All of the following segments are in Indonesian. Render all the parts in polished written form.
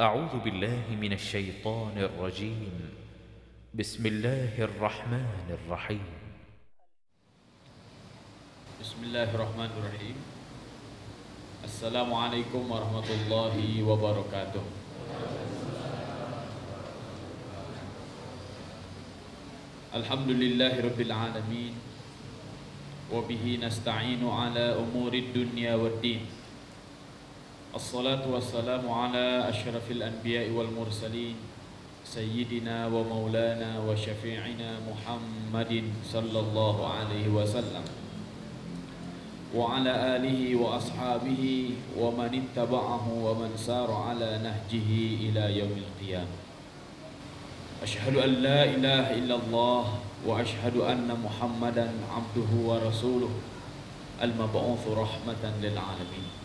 أعوذ بالله من الشيطان الرجيم. بسم الله الرحمن الرحيم. Bismillahirrahmanirrahim. Assalamualaikum warahmatullahi wabarakatuh. Alhamdulillahirabbil alamin. Wa bihi nasta'inu ala umurid dunya waddin. Assalatu wassalamu ala asyrafil anbiya'i wal mursalin sayyidina wa maulana wa syafi'ina Muhammadin sallallahu alaihi wasallam wa ala alihi wa ashabihi wa man ittaba'ahu wa man sara ala nahjihi ila yaumil qiyamah. Asyhadu an la ilaha illallah wa asyhadu anna Muhammadan abduhu wa rasuluh al-mab'utsu rahmatan lil alamin.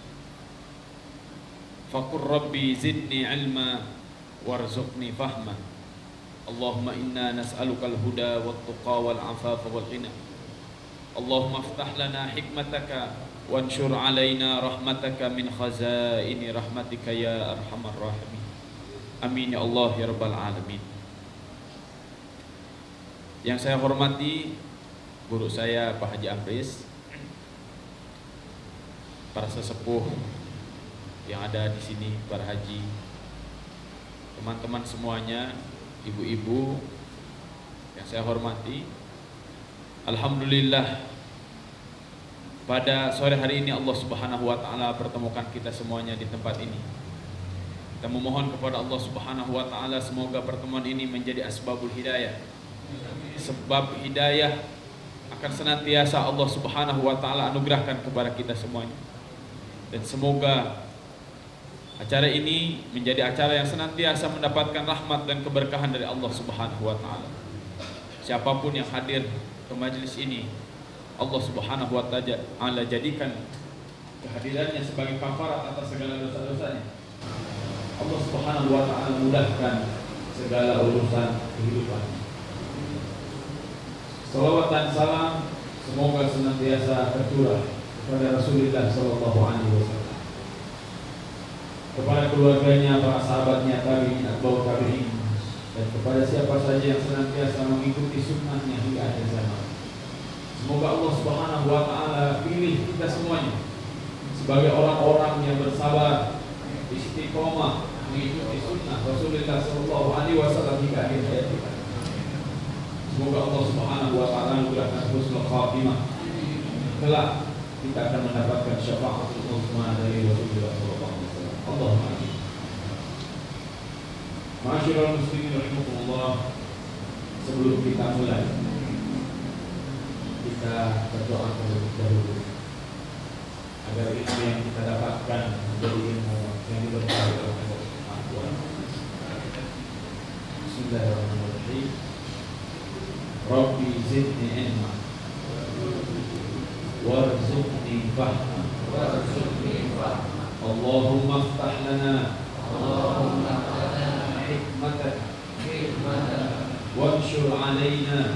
Faqur rabbi zidni ilma warzuqni fahma. Allahumma inna nas'aluka al-huda wat-tuqa wal-'afafa wal-ghina. Allahumma aftah lana hikmataka wanshur alaina rahmataka min khazaini rahmatika ya arhamar rahimin. Amin ya Allah ya rabbal alamin. Yang saya hormati guru saya Pak Haji Amris, para sesepuh yang ada di sini, para haji, teman-teman semuanya, ibu-ibu yang saya hormati. Alhamdulillah, pada sore hari ini Allah Subhanahu wa taala pertemukan kita semuanya di tempat ini. Kita memohon kepada Allah Subhanahu wa taala semoga pertemuan ini menjadi asbabul hidayah. Sebab hidayah akan senantiasa Allah Subhanahu wa taala anugerahkan kepada kita semuanya. Dan semoga acara ini menjadi acara yang senantiasa mendapatkan rahmat dan keberkahan dari Allah Subhanahu wa taala. Siapapun yang hadir ke majelis ini, Allah Subhanahu wa taala jadikan kehadirannya sebagai kafarat atas segala dosa-dosanya. Allah Subhanahu wa taala mudahkan segala urusan kehidupan. Salawat dan salam semoga senantiasa tercurah kepada Rasulullah sallallahu alaihi wasallam, kepada keluarganya, para sahabatnya, tabi'in, atba'ut tabi'in, dan kepada siapa saja yang senantiasa mengikuti sunnahnya hingga akhir zaman. Semoga Allah Subhanahu wa taala pilih kita semuanya sebagai orang-orang yang bersabar, istiqomah mengikuti sunnah Rasulullah sallallahu alaihi wasallam hingga akhir hayat kita. Semoga Allah Subhanahu wa taala anugerahkan husnul khatimah. Kelak kita akan mendapatkan syafaatul uzma dari Rasulullah sallallahu alaihi wasallam. Allahumma amin. Ma'asyiral muslimin rahimakumullah, sebelum kita mulai, kita berdoa terlebih dahulu agar ilmu yang kita dapatkan menjadi ilmu yang diberkahi oleh Allah Subhanahu wa taala. Bismillahirrahmanirrahim. Rabbi zidni ilma warzuqni fahma. Allahumma aftah lana hikmataka wanshur alaina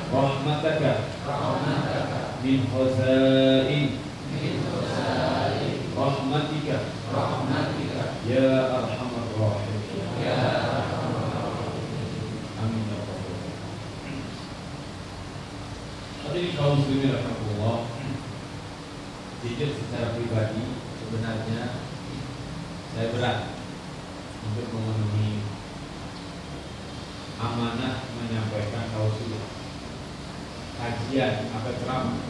rahmataka min khazain rahmatika ya arhamar rahimin. Amin ya rabbal alamin. Hadirin kaum muslimin rahimakumullah, jujur secara pribadi sebenarnya saya berat untuk memenuhi amanah menyampaikan tausiah kajian atau ceramah.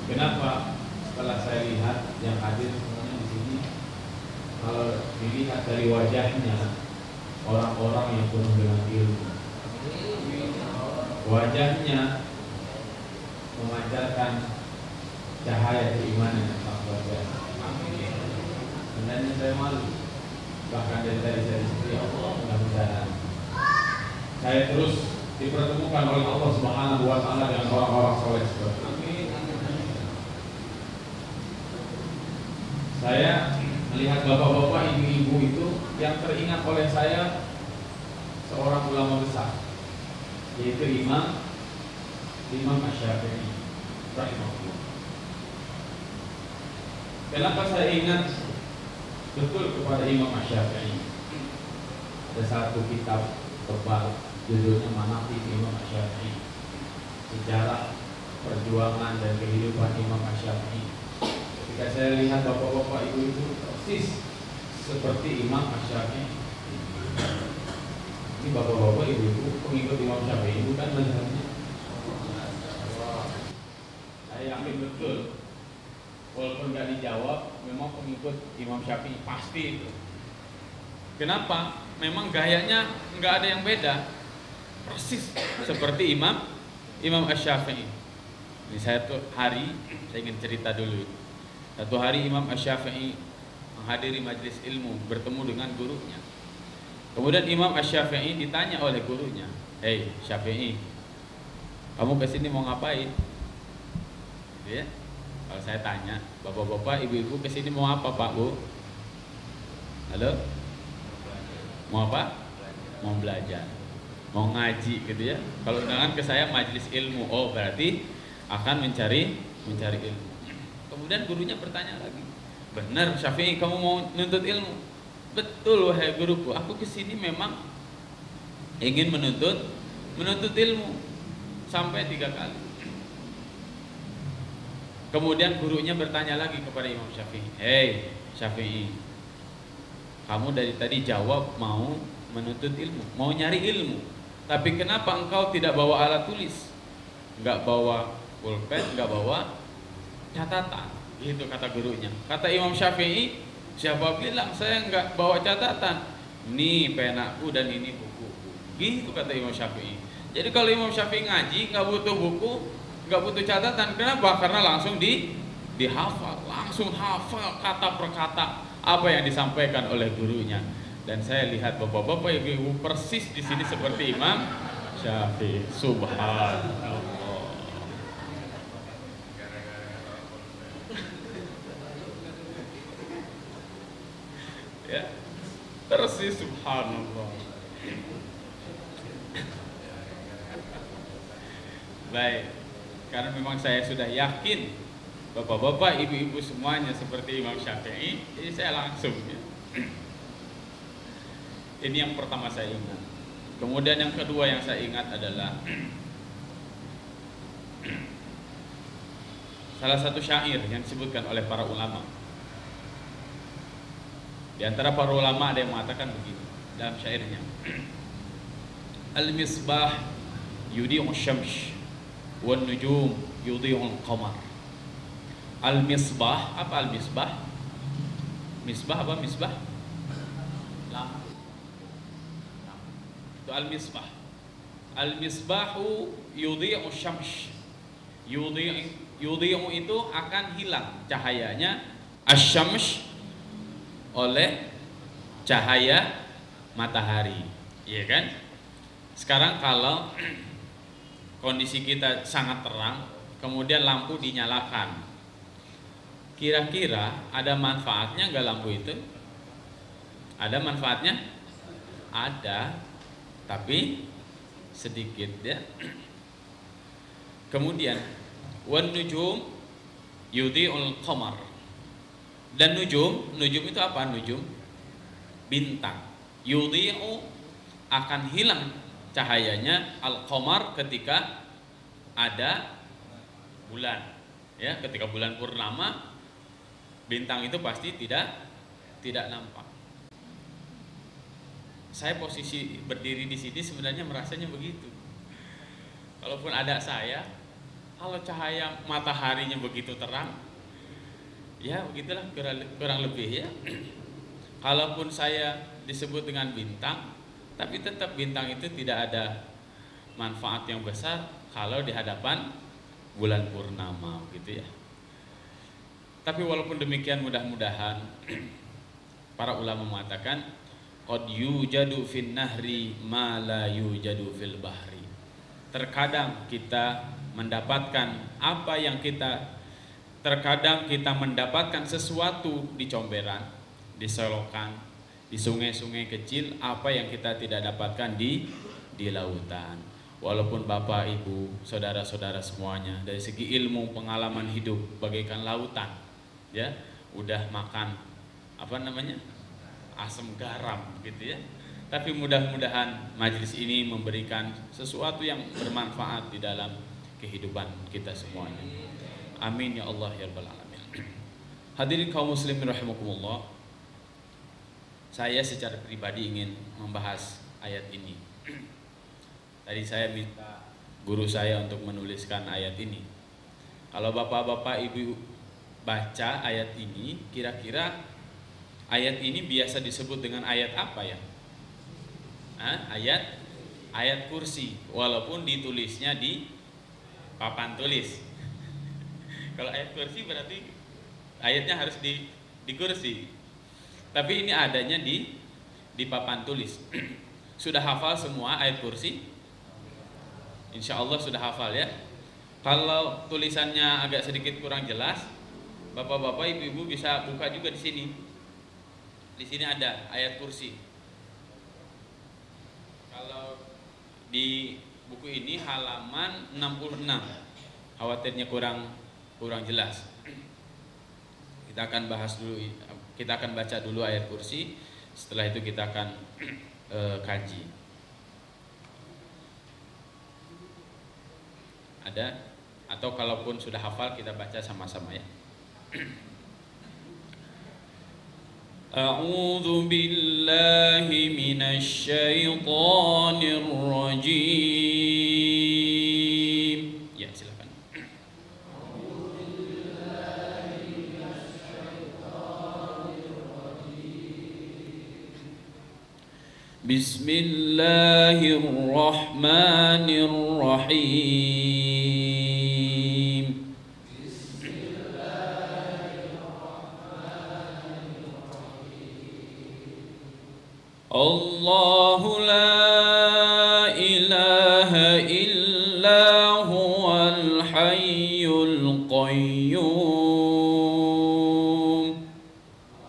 Kenapa? Setelah saya lihat yang hadir semuanya di sini, kalau dilihat dari wajahnya, orang-orang yang penuh dengan ilmu, wajahnya memancarkan cahaya keimanan yang sangat luar biasa. Sebenarnya saya malu, bahkan dari tadi saya istri, Allah mudah-mudahan saya terus dipertemukan oleh Allah Subhanahu wa taala dengan orang-orang saleh seperti ini. Saya melihat bapak-bapak, ibu-ibu itu yang teringat oleh saya seorang ulama besar, yaitu Imam Asy-Syafi'i rahimahullah. Kenapa saya ingat betul kepada Imam Asy-Syafi'i. Ada satu kitab tebal judulnya Manaqib Imam Asy-Syafi'i, sejarah perjuangan dan kehidupan Imam Asy-Syafi'i. Ketika saya lihat bapak-bapak ibu-ibu persis seperti Imam Asy-Syafi'i. Ini bapak-bapak ibu-ibu pengikut Imam Syafi'i, bukan mazhabnya. Saya yakin betul, walaupun nggak dijawab, memang pengikut Imam Syafi'i pasti itu. Kenapa? Memang gayanya nggak ada yang beda, persis seperti Imam Asy-Syafi'i. Ini saya ingin cerita dulu. Satu hari Imam Asy-Syafi'i menghadiri majelis ilmu, bertemu dengan gurunya. Kemudian Imam Asy-Syafi'i ditanya oleh gurunya, "Hei Syafi'i, kamu kesini mau ngapain?" Gitu ya. Kalau saya tanya, bapak-bapak, ibu-ibu kesini mau apa, Pak, Bu? Halo? Mau apa? Mau belajar, mau ngaji gitu ya. Kalau undangan ke saya majelis ilmu, oh berarti akan mencari ilmu. Kemudian gurunya bertanya lagi, "Benar Syafi'i, kamu mau nuntut ilmu?" "Betul wahai guruku, aku kesini memang ingin menuntut ilmu." Sampai 3 kali. Kemudian gurunya bertanya lagi kepada Imam Syafi'i, "Hei Syafi'i, kamu dari tadi jawab mau menuntut ilmu, mau nyari ilmu, tapi kenapa engkau tidak bawa alat tulis? Enggak bawa pulpen, enggak bawa catatan?" Gitu kata gurunya. Kata Imam Syafi'i, "Siapa bilang saya enggak bawa catatan? Nih penaku dan ini bukuku." Gitu kata Imam Syafi'i. Jadi kalau Imam Syafi'i ngaji enggak butuh buku, enggak butuh catatan. Kenapa? Karena langsung dihafal, langsung hafal kata per kata apa yang disampaikan oleh gurunya. Dan saya lihat bapak-bapak ibu-ibu persis di sini seperti Imam Syafi'i. Subhanallah. Ya, persis, subhanallah. Baik, karena memang saya sudah yakin bapak-bapak, ibu-ibu semuanya seperti Imam Syafi'i, jadi saya langsung ya. Ini yang pertama saya ingat. Kemudian yang kedua yang saya ingat adalah salah satu syair yang disebutkan oleh para ulama. Di antara para ulama ada yang mengatakan begini dalam syairnya, "Al-misbah yudhi'u syams wan nujum yudhi'u al-qamar." Al-misbah, apa al-misbah? Misbah apa misbah? Lampu. Itu al-misbah. Al-misbahu yudhi'u syams. Yudhi'u itu akan hilang cahayanya asy-syams oleh cahaya matahari, iya kan? Sekarang kalau kondisi kita sangat terang, kemudian lampu dinyalakan, kira-kira ada manfaatnya nggak lampu itu? Ada manfaatnya? Ada, tapi sedikit ya. Kemudian wan nujum yudhi'ul qamar. Dan nujum itu apa? Nujum, bintang. Yudhi'u akan hilang cahayanya al-qamar ketika ada bulan. Ya, ketika bulan purnama, bintang itu pasti tidak nampak. Saya posisi berdiri di sini sebenarnya merasanya begitu. Kalaupun ada saya, kalau cahaya mataharinya begitu terang, ya begitulah kurang lebih ya. Kalaupun saya disebut dengan bintang, tapi tetap bintang itu tidak ada manfaat yang besar kalau di hadapan bulan purnama gitu ya. Tapi walaupun demikian, mudah-mudahan para ulama mengatakan qad yujadu fin nahri ma la yujadu fil bahri. Terkadang kita mendapatkan apa yang terkadang kita mendapatkan sesuatu di comberan, di selokan, di sungai-sungai kecil, apa yang kita tidak dapatkan di lautan. Walaupun bapak, ibu, saudara-saudara semuanya dari segi ilmu, pengalaman hidup bagaikan lautan, ya, udah makan apa namanya? asam garam gitu ya. Tapi mudah-mudahan majelis ini memberikan sesuatu yang bermanfaat di dalam kehidupan kita semuanya. Amin ya Allah ya rabbal alamin. Hadirin kaum muslimin rahimakumullah. Saya secara pribadi ingin membahas ayat ini. Tadi saya minta guru saya untuk menuliskan ayat ini. Kalau bapak-bapak ibu baca ayat ini, kira-kira ayat ini biasa disebut dengan ayat apa ya? Ayat kursi, walaupun ditulisnya di papan tulis. Kalau ayat kursi berarti ayatnya harus di kursi. Tapi ini adanya di papan tulis. Sudah hafal semua ayat kursi? Insya Allah sudah hafal ya. Kalau tulisannya agak sedikit kurang jelas, bapak-bapak, ibu-ibu bisa buka juga di sini. Di sini ada ayat kursi. Kalau di buku ini halaman 66, khawatirnya kurang jelas. Kita akan bahas dulu, kita akan baca dulu ayat kursi. Setelah itu kita akan kaji. Ada? Atau kalaupun sudah hafal kita baca sama-sama ya. A'udzu billahi minasy syaithanir rajim. Ya, silakan. Bismillahirrahmanirrahim. Allahu la ilaha illa huwal hayyul qayyum.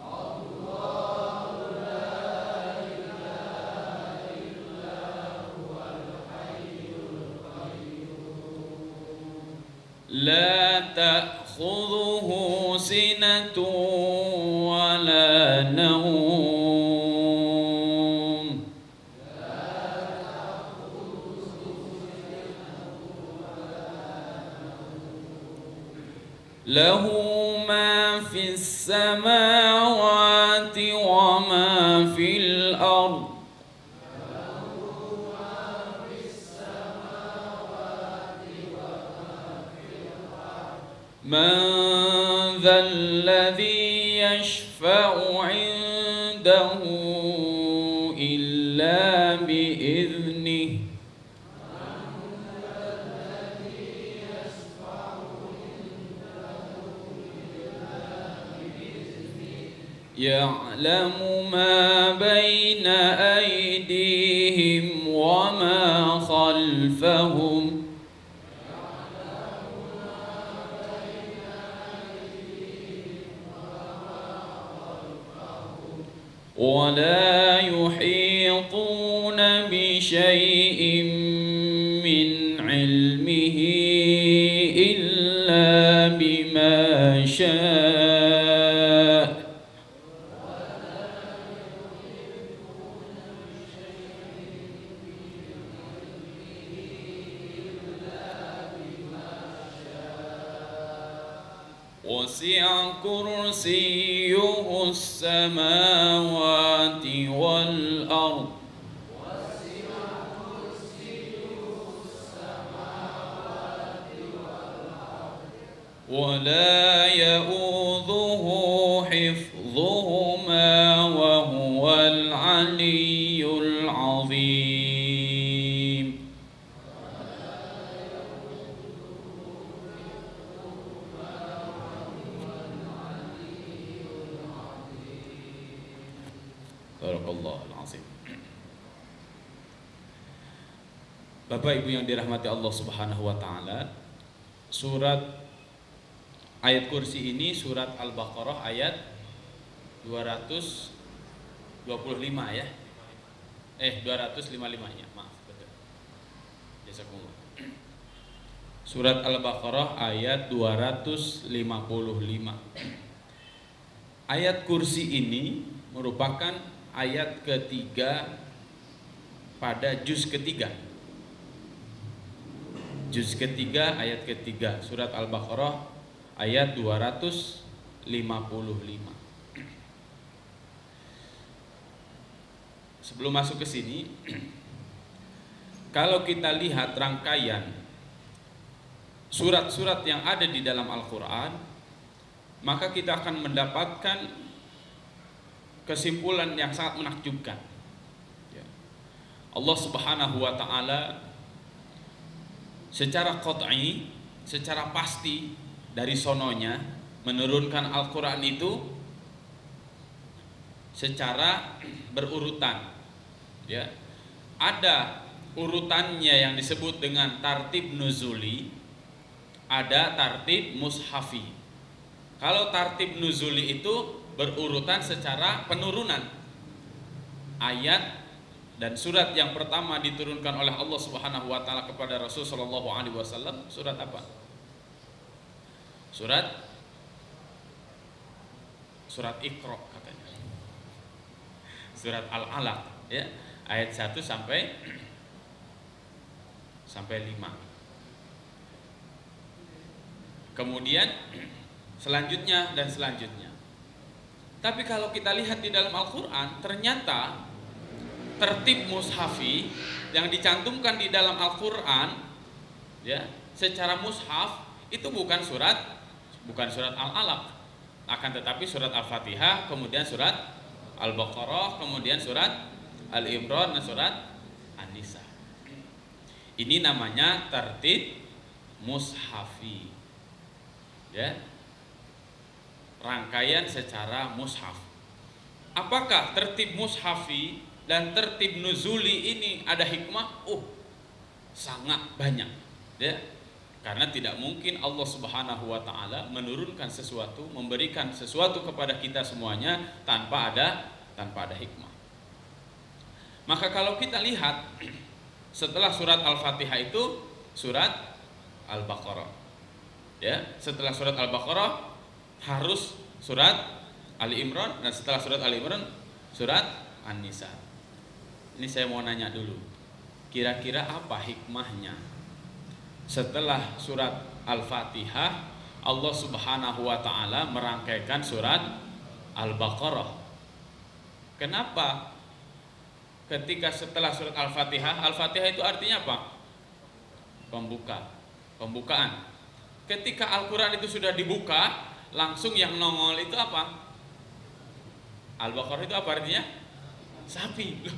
Allahu la ilaha illa huwal hayyul qayyum. La ta'khudhuhu sinatun wa la nawm. له ما في السماوات وما في الأرض من ذا الذي يشفع عنده إلا بإذنه يعلم ما بين أيديهم وما خلفهم ولا يحيطون بشيء من علمه إلا بما شاء وسع كرسيه السماوات والأرض ولا يؤوذه حفظهما وهو العلي العظيم. Barakallahu al-azim. Bapak Ibu yang dirahmati Allah Subhanahu wa taala, surat ayat kursi ini surat Al-Baqarah ayat 225 ya. 255 ya, maaf betul. Jazakumullah. Surat Al-Baqarah ayat 255. Ayat kursi ini merupakan ayat ketiga pada juz ketiga. Juz ketiga ayat ketiga surat Al-Baqarah ayat 255. Sebelum masuk ke sini, kalau kita lihat rangkaian surat-surat yang ada di dalam Al-Quran, maka kita akan mendapatkan kesimpulan yang sangat menakjubkan. Allah Subhanahu wa ta'ala secara qat'i, secara pasti dari sononya menurunkan Al-Quran itu secara berurutan. Ya, ada urutannya yang disebut dengan tartib nuzuli, ada tartib mushafi. Kalau tartib nuzuli itu berurutan secara penurunan. Ayat dan surat yang pertama diturunkan oleh Allah Subhanahu wa taala kepada Rasul sallallahu alaihi wasallam surat apa? Surat Iqra katanya. Surat Al-Alaq, ya. Ayat 1 sampai 5. Kemudian selanjutnya dan selanjutnya. Tapi kalau kita lihat di dalam Al-Quran, ternyata tertib mushafi yang dicantumkan di dalam Al-Quran, ya, secara mushaf itu bukan surat Al-Alaq, akan tetapi surat Al-Fatihah, kemudian surat Al-Baqarah, kemudian surat Al-Imran dan surat An-Nisa. Ini namanya tertib mushafi, ya, rangkaian secara mushaf. Apakah tertib mushafi dan tertib nuzuli ini ada hikmah? Sangat banyak, ya. Karena tidak mungkin Allah Subhanahu wa taala menurunkan sesuatu, memberikan sesuatu kepada kita semuanya tanpa ada hikmah. Maka kalau kita lihat setelah surat Al-Fatihah itu surat Al-Baqarah. Ya, setelah surat Al-Baqarah harus surat Ali Imran, dan setelah surat Ali Imran surat An-Nisa. Ini saya mau nanya dulu. Kira-kira apa hikmahnya setelah surat Al-Fatihah Allah Subhanahu wa taala merangkaikan surat Al-Baqarah? Kenapa ketika setelah surat Al-Fatihah, Al-Fatihah itu artinya apa? Pembukaan. Ketika Al-Quran itu sudah dibuka, langsung yang nongol itu apa? Al-Baqarah itu apa artinya? Sapi. Loh,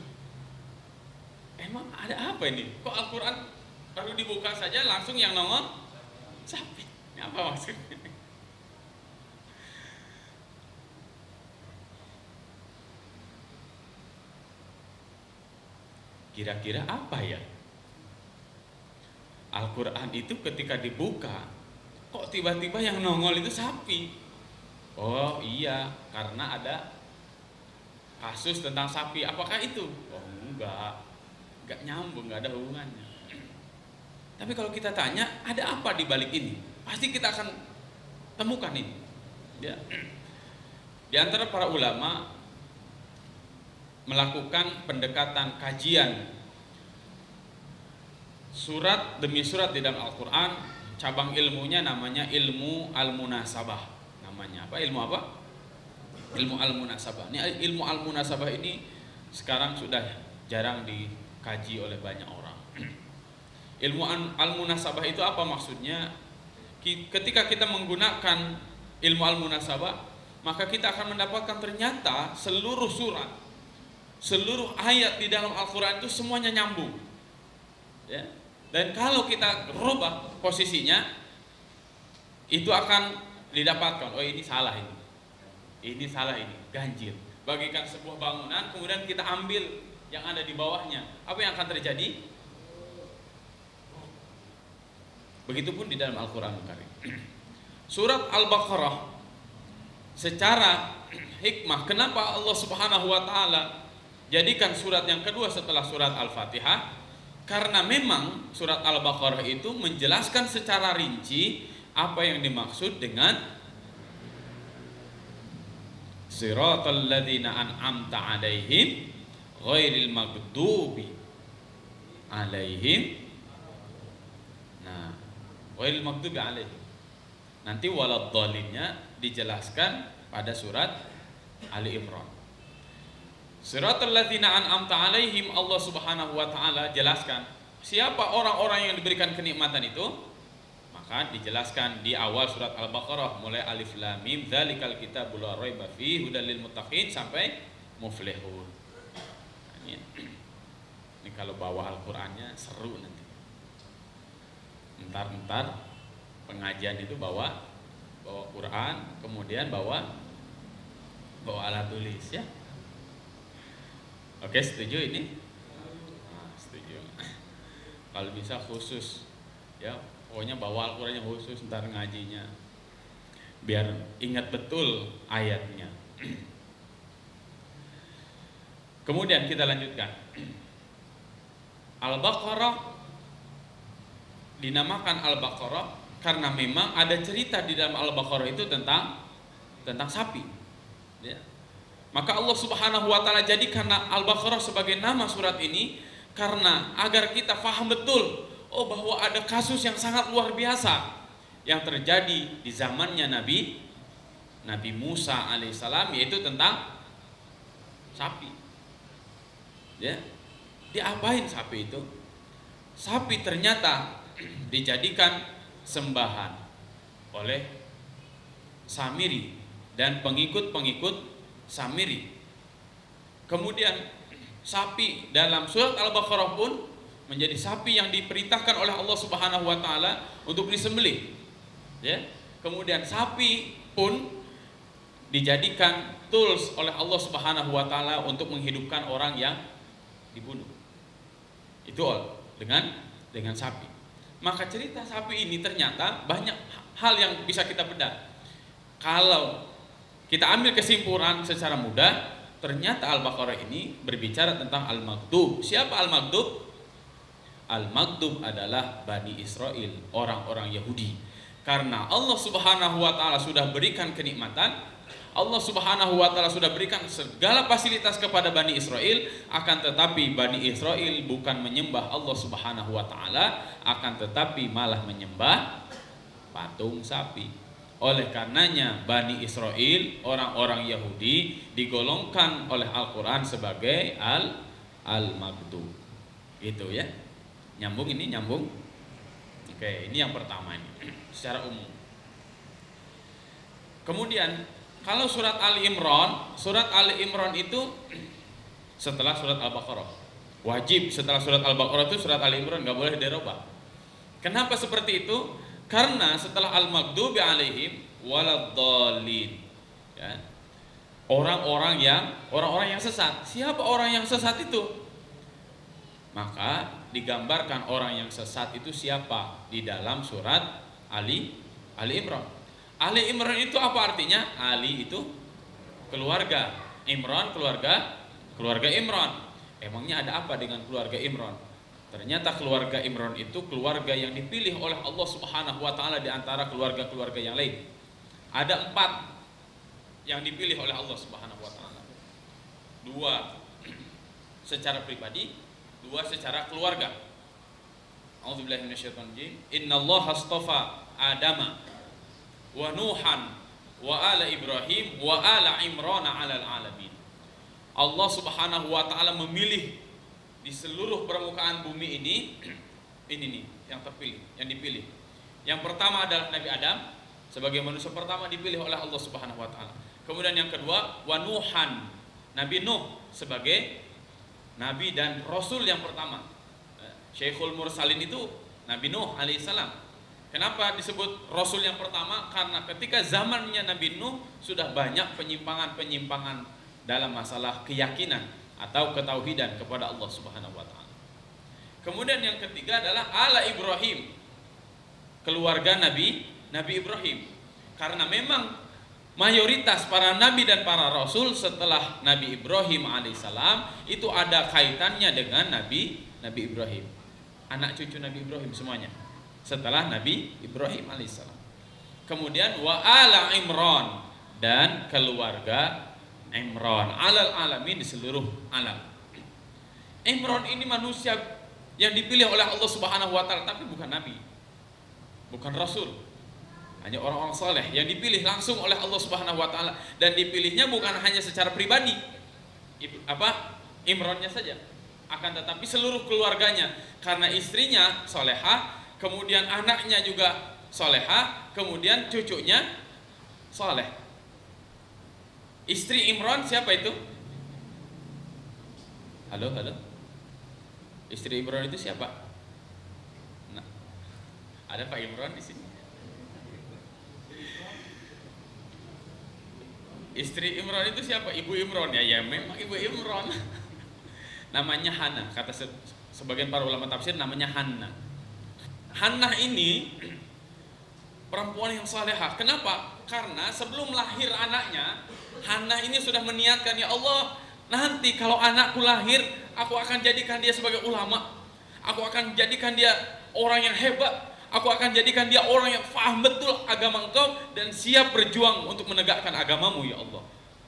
emang ada apa ini? Kok Al-Quran baru dibuka saja langsung yang nongol sapi? Ini apa maksudnya? Kira-kira apa ya? Al-Quran itu ketika dibuka, kok tiba-tiba yang nongol itu sapi? Oh iya, karena ada kasus tentang sapi. Apakah itu? Oh enggak nyambung, enggak ada hubungannya. Tapi kalau kita tanya, ada apa di balik ini? Pasti kita akan temukan ini. Ya. Di antara para ulama melakukan pendekatan kajian surat demi surat di dalam Al-Quran. Cabang ilmunya namanya ilmu al-munasabah. Namanya apa? Ilmu apa? Ilmu al-munasabah. Ini ilmu al-munasabah ini sekarang sudah jarang dikaji oleh banyak orang. Ilmu al-munasabah itu apa maksudnya? Ketika kita menggunakan ilmu al-munasabah, maka kita akan mendapatkan ternyata seluruh surat, seluruh ayat di dalam Al-Quran itu semuanya nyambung, ya. Dan kalau kita rubah posisinya, itu akan didapatkan, oh ini salah ini salah ini, ganjil. Bagikan sebuah bangunan, kemudian kita ambil yang ada di bawahnya, apa yang akan terjadi? Begitupun di dalam Al-Quran Karim. Surat Al-Baqarah secara hikmah, kenapa Allah Subhanahu wa taala jadikan surat yang kedua setelah surat Al-Fatihah? Karena memang surat Al-Baqarah itu menjelaskan secara rinci apa yang dimaksud dengan Siratal ladzina an'amta 'alaihim ghairil maghdubi 'alaihim. Nah, ghairil maghdubi 'alaihim. Nanti waladhdallinnya dijelaskan pada surat Ali Imran. Siratal ladzina an'amta 'alaihim, Allah Subhanahu wa taala jelaskan siapa orang-orang yang diberikan kenikmatan itu. Maka dijelaskan di awal surat Al-Baqarah mulai alif lam mim dzalikal kitabul la raiba fihi hudal lil muttaqin sampai muflihun. Ini kalau bawa Al-Qur'annya seru nanti. Entar pengajian itu bawa Quran, kemudian bawa alat tulis ya. Oke, setuju ini? Nah, setuju. Kalau bisa khusus ya, pokoknya bawa Al-Qur'annya khusus ntar ngajinya biar ingat betul ayatnya. Kemudian kita lanjutkan. Al-Baqarah dinamakan Al-Baqarah karena memang ada cerita di dalam Al-Baqarah itu tentang sapi ya. Maka Allah Subhanahu wa taala jadikan Al-Baqarah sebagai nama surat ini karena agar kita paham betul bahwa ada kasus yang sangat luar biasa yang terjadi di zamannya Nabi Musa alaihissalam, yaitu tentang sapi. Ya. Diapain sapi itu? Sapi ternyata dijadikan sembahan oleh Samiri dan pengikut-pengikut Samiri. Kemudian sapi dalam surat Al-Baqarah pun menjadi sapi yang diperintahkan oleh Allah Subhanahu wa taala untuk disembelih. Ya. Kemudian sapi pun dijadikan tools oleh Allah Subhanahu wa taala untuk menghidupkan orang yang dibunuh. Itu dengan sapi. Maka cerita sapi ini ternyata banyak hal yang bisa kita bedah. Kalau kita ambil kesimpulan secara mudah, ternyata Al-Baqarah ini berbicara tentang Al-Maghdub. Siapa Al-Maghdub? Al-Maghdub adalah Bani Israel, orang-orang Yahudi. Karena Allah Subhanahu wa taala sudah berikan kenikmatan, Allah Subhanahu wa taala sudah berikan segala fasilitas kepada Bani Israel, akan tetapi Bani Israel bukan menyembah Allah Subhanahu wa taala, akan tetapi malah menyembah patung sapi. Oleh karenanya Bani Israel, orang-orang Yahudi, digolongkan oleh Al-Quran sebagai Al-Maghdub. Gitu ya. Nyambung ini, nyambung. Oke, ini yang pertama ini secara umum. Kemudian kalau surat Ali Imran itu setelah surat Al-Baqarah. Wajib setelah surat Al-Baqarah itu surat Ali Imran, nggak boleh dirubah. Kenapa seperti itu? Karena setelah Al-Maghdubi alaihim waladhdallin ya, orang-orang yang sesat. Siapa orang yang sesat itu? Maka digambarkan orang yang sesat itu siapa di dalam surat Ali Imran. Ali Imran itu apa artinya? Ali itu keluarga, Imran keluarga Imran. Emangnya ada apa dengan keluarga Imran? Ternyata keluarga Imran itu keluarga yang dipilih oleh Allah Subhanahu wa taala di antara keluarga-keluarga yang lain. Ada 4 yang dipilih oleh Allah Subhanahu wa taala. 2 secara pribadi, 2 secara keluarga. A'udzubillahi minasyaitonir rajim. Innallaha astafa Adama wa Nuhan wa ala Ibrahim wa ala Imran 'alal alamin. Allah Subhanahu wa taala memilih di seluruh permukaan bumi ini nih yang terpilih, yang dipilih. Yang pertama adalah Nabi Adam sebagai manusia pertama dipilih oleh Allah Subhanahu wa taala. Kemudian yang kedua wa Nuhan, Nabi Nuh sebagai nabi dan rasul yang pertama. Syekhul Mursalin itu Nabi Nuh alaihissalam. Kenapa disebut rasul yang pertama? Karena ketika zamannya Nabi Nuh sudah banyak penyimpangan-penyimpangan dalam masalah keyakinan atau ketauhidan kepada Allah Subhanahu wa taala. Kemudian yang ketiga adalah ala Ibrahim, keluarga Nabi Ibrahim. Karena memang mayoritas para nabi dan para rasul setelah Nabi Ibrahim alaihissalam itu ada kaitannya dengan Nabi Ibrahim. Anak cucu Nabi Ibrahim semuanya setelah Nabi Ibrahim alaihissalam. Kemudian wa ala Imran, dan keluarga Imran alal alamin, di seluruh alam. Imran ini manusia yang dipilih oleh Allah Subhanahu wa taala, tapi bukan nabi, bukan rasul. Hanya orang-orang saleh yang dipilih langsung oleh Allah Subhanahu wa taala, dan dipilihnya bukan hanya secara pribadi Imrannya saja, akan tetapi seluruh keluarganya, karena istrinya salehah, kemudian anaknya juga salehah, kemudian cucunya saleh. Istri Imran siapa itu? Halo. Istri Imran itu siapa? Nah, ada Pak Imran di sini. Istri Imran itu siapa? Ibu Imran ya, memang Ibu Imran. Namanya Hana. Kata sebagian para ulama tafsir namanya Hana. Hana ini perempuan yang salehah. Kenapa? Karena sebelum lahir anaknya, Hana ini sudah meniatkan, ya Allah, nanti kalau anakku lahir, aku akan jadikan dia sebagai ulama. Aku akan jadikan dia orang yang hebat. Aku akan jadikan dia orang yang faham betul agama Engkau dan siap berjuang untuk menegakkan agamamu, ya Allah.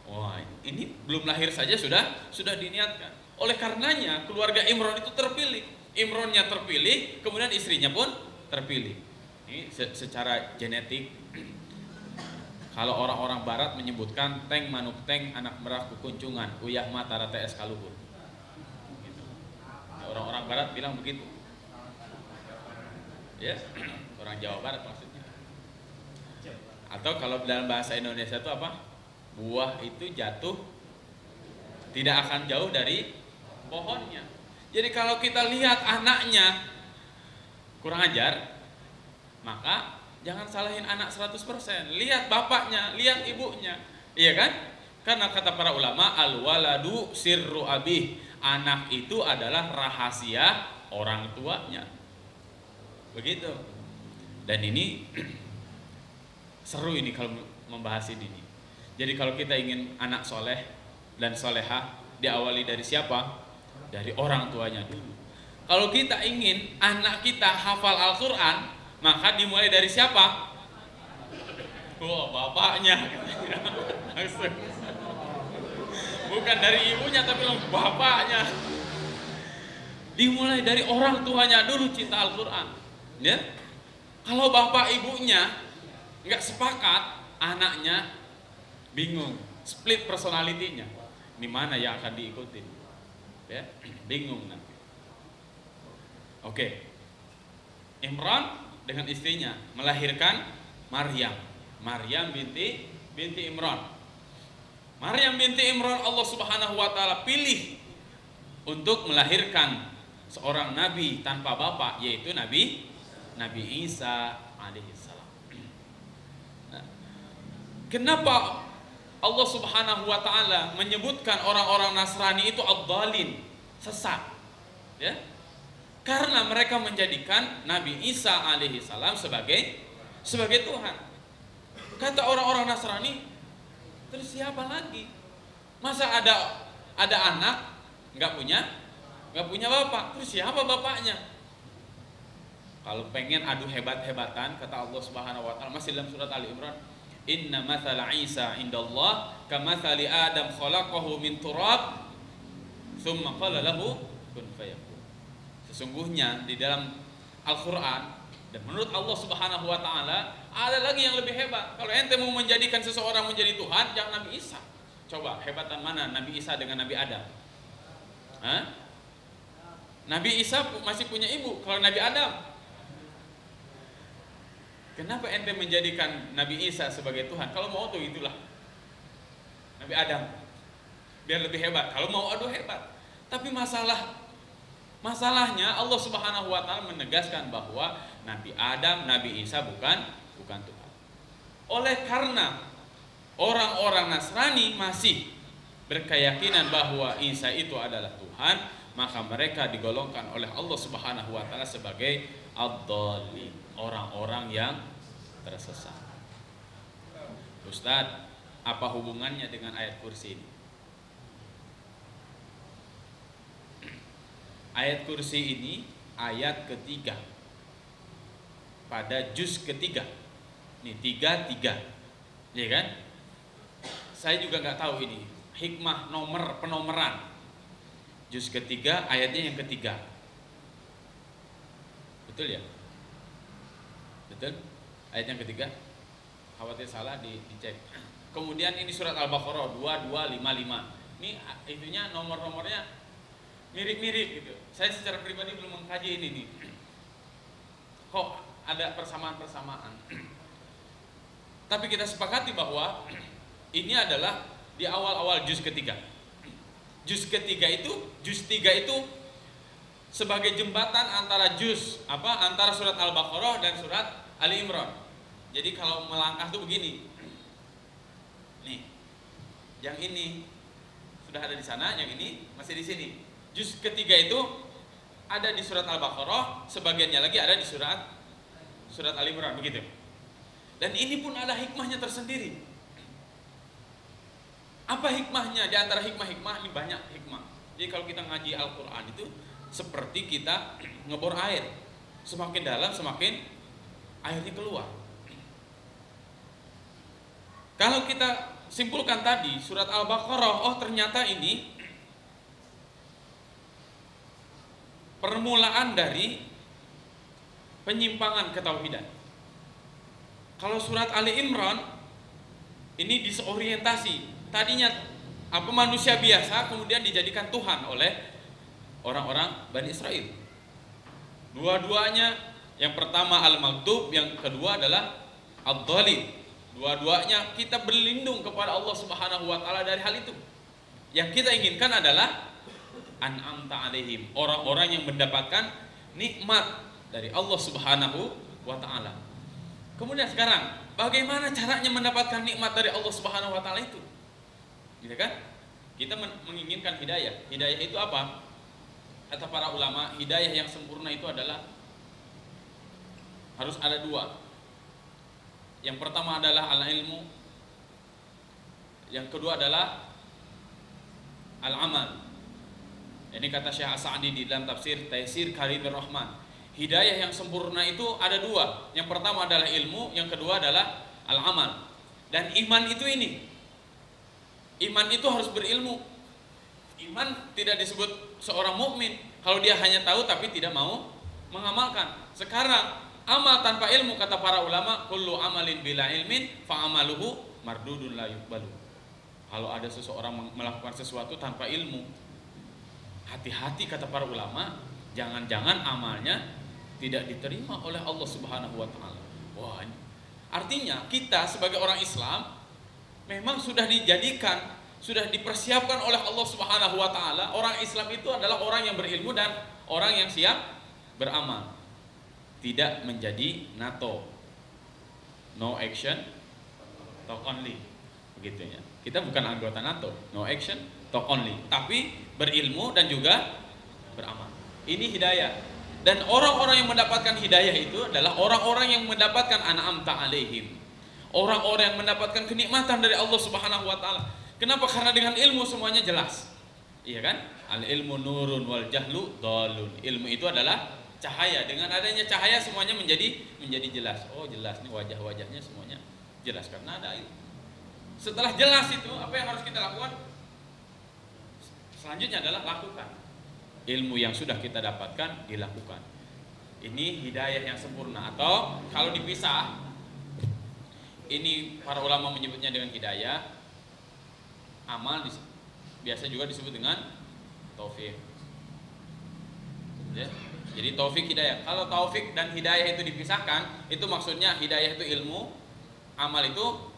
Wah, ini belum lahir saja sudah diniatkan. Oleh karenanya keluarga Imran itu terpilih. Imrannya terpilih, kemudian istrinya pun terpilih. Ini secara genetik. Kalau orang-orang barat menyebutkan teng manuk teng anak merah kukuncungan uyah mata rata es kaluhur. Gitu. Orang-orang barat bilang begitu. Ya, orang Jawa Barat maksudnya. Atau kalau dalam bahasa Indonesia itu apa? Buah itu jatuh tidak akan jauh dari pohonnya. Jadi kalau kita lihat anaknya kurang ajar, maka jangan salahin anak 100%. Lihat bapaknya, lihat ibunya. Iya kan? Karena kata para ulama, al-waladu sirru abih. Anak itu adalah rahasia orang tuanya. Begitu. Dan ini seru ini kalau membahas ini. Jadi kalau kita ingin anak soleh dan solehah, diawali dari siapa? Dari orang tuanya dulu. Kalau kita ingin anak kita hafal Al-Quran, maka dimulai dari siapa? Bapaknya. Bukan dari ibunya, tapi bapaknya. Dimulai dari orang tuanya dulu cinta Al-Quran. Ya, kalau bapak ibunya nggak sepakat, anaknya bingung, split personalitinya, di mana yang akan diikuti, ya, bingung nanti. Oke, Imran dengan istrinya melahirkan Maryam binti Imran. Maryam binti Imran Allah Subhanahu wa taala pilih untuk melahirkan seorang nabi tanpa bapak, yaitu Nabi Isa alaihissalam. Nah, kenapa Allah Subhanahu wa taala menyebutkan orang-orang Nasrani itu ad-dhalin, sesat? Ya. Karena mereka menjadikan Nabi Isa alaihissalam sebagai Tuhan. Kata orang-orang Nasrani, terus siapa lagi? Masa ada anak nggak punya bapak? Terus siapa bapaknya? Kalau pengen adu hebat-hebatan, kata Allah Subhanahu wa taala masih dalam surat Ali Imran, inna mathala Isa indallah kamathali Adam khalaqahu min turab thumma qala lahu kun fayakun. Sesungguhnya di dalam Al-Qur'an dan menurut Allah Subhanahu wa taala ada lagi yang lebih hebat. Kalau ente mau menjadikan seseorang menjadi Tuhan, jangan Nabi Isa. Coba hebatan mana Nabi Isa dengan Nabi Adam? Hah? Nabi Isa masih punya ibu, kalau Nabi Adam. Kenapa ente menjadikan Nabi Isa sebagai Tuhan? Kalau mau tuh itulah Nabi Adam, biar lebih hebat. Kalau mau adu hebat. Tapi masalahnya Allah Subhanahu wa taala menegaskan bahwa Nabi Adam, Nabi Isa bukan Tuhan. Oleh karena orang-orang Nasrani masih berkeyakinan bahwa Isa itu adalah Tuhan, maka mereka digolongkan oleh Allah Subhanahu wa taala sebagai ad-dhalin, orang-orang yang tersesat. Ustadz, apa hubungannya dengan ayat kursi ini? Ayat kursi ini ayat ketiga pada juz ketiga. Ini 3:3, ya kan? Saya juga nggak tahu ini hikmah nomor penomoran. Juz ketiga ayatnya yang ketiga. Betul ya? Betul? Ayat yang ketiga. Khawatir salah dicek. Kemudian ini surat Al-Baqarah 2255. Ini itunya nomor-nomornya mirip-mirip gitu. Saya secara pribadi belum mengkaji ini nih. Kok ada persamaan-persamaan. Tapi kita sepakati bahwa ini adalah di awal-awal juz ketiga. Juz ketiga itu, juz 3 itu sebagai jembatan antara antara surat Al-Baqarah dan surat Ali Imran. Jadi kalau melangkah tuh begini. Nih. Yang ini sudah ada di sana, yang ini masih di sini. Juz ketiga itu ada di surat Al-Baqarah, sebagiannya lagi ada di surat Ali Imran, begitu. Dan ini pun ada hikmahnya tersendiri. Apa hikmahnya? Di antara hikmah-hikmah ini banyak hikmah. Jadi kalau kita ngaji Al-Quran itu seperti kita ngebor air. Semakin dalam semakin airnya keluar. Kalau kita simpulkan tadi surat Al-Baqarah, oh ternyata ini permulaan dari penyimpangan ketauhidan. Kalau surat Ali Imran ini disorientasi. Tadinya manusia biasa kemudian dijadikan Tuhan oleh orang-orang Bani Israel. Dua-duanya, yang pertama Al-Maghdub, yang kedua adalah Ad-Dhalin. Dua-duanya kita berlindung kepada Allah Subhanahu wa taala dari hal itu. Yang kita inginkan adalah an'amta alaihim, orang-orang yang mendapatkan nikmat dari Allah Subhanahu wa taala. Kemudian sekarang, bagaimana caranya mendapatkan nikmat dari Allah Subhanahu wa taala itu? Gitu kan? Kita menginginkan hidayah. Hidayah itu apa? Kata para ulama, hidayah yang sempurna itu adalah harus ada dua. Yang pertama adalah al-ilmu, yang kedua adalah al-amal. Ini kata Syekh As-Sa'di di dalam tafsir Taisir Karimir Rahman. Hidayah yang sempurna itu ada dua. Yang pertama adalah ilmu, yang kedua adalah al-amal. Dan iman itu ini. Iman itu harus berilmu. Iman tidak disebut seorang mukmin kalau dia hanya tahu tapi tidak mau mengamalkan. Sekarang amal tanpa ilmu, kata para ulama, kullu amalin bila ilmin fa amaluhu mardudun la yuqbalu. Kalau ada seseorang melakukan sesuatu tanpa ilmu, hati-hati kata para ulama, jangan-jangan amalnya tidak diterima oleh Allah Subhanahu wa taala. Wah, artinya kita sebagai orang Islam memang sudah dijadikan, sudah dipersiapkan oleh Allah Subhanahu wa taala. Orang Islam itu adalah orang yang berilmu dan orang yang siap beramal. Tidak menjadi NATO. No action, talk only. Begitunya. Kita bukan anggota NATO. No action, talk only. Tapi berilmu dan juga beramal. Ini hidayah. Dan orang-orang yang mendapatkan hidayah itu adalah orang-orang yang mendapatkan an'amta alaihim. Orang-orang yang mendapatkan kenikmatan dari Allah Subhanahu wa taala. Kenapa? Karena dengan ilmu semuanya jelas. Iya kan? Al-ilmu nurun wal jahlu dhalun. Ilmu itu adalah cahaya. Dengan adanya cahaya semuanya menjadi jelas. Oh, jelas nih wajah-wajahnya semuanya jelas karena ada ilmu. Setelah jelas itu, apa yang harus kita lakukan? Selanjutnya adalah lakukan. Ilmu yang sudah kita dapatkan dilakukan. Ini hidayah yang sempurna. Atau kalau dipisah, ini para ulama menyebutnya dengan hidayah. Amal biasa juga disebut dengan taufik. Ya. Jadi taufik hidayah. Kalau taufik dan hidayah itu dipisahkan, itu maksudnya hidayah itu ilmu, amal itu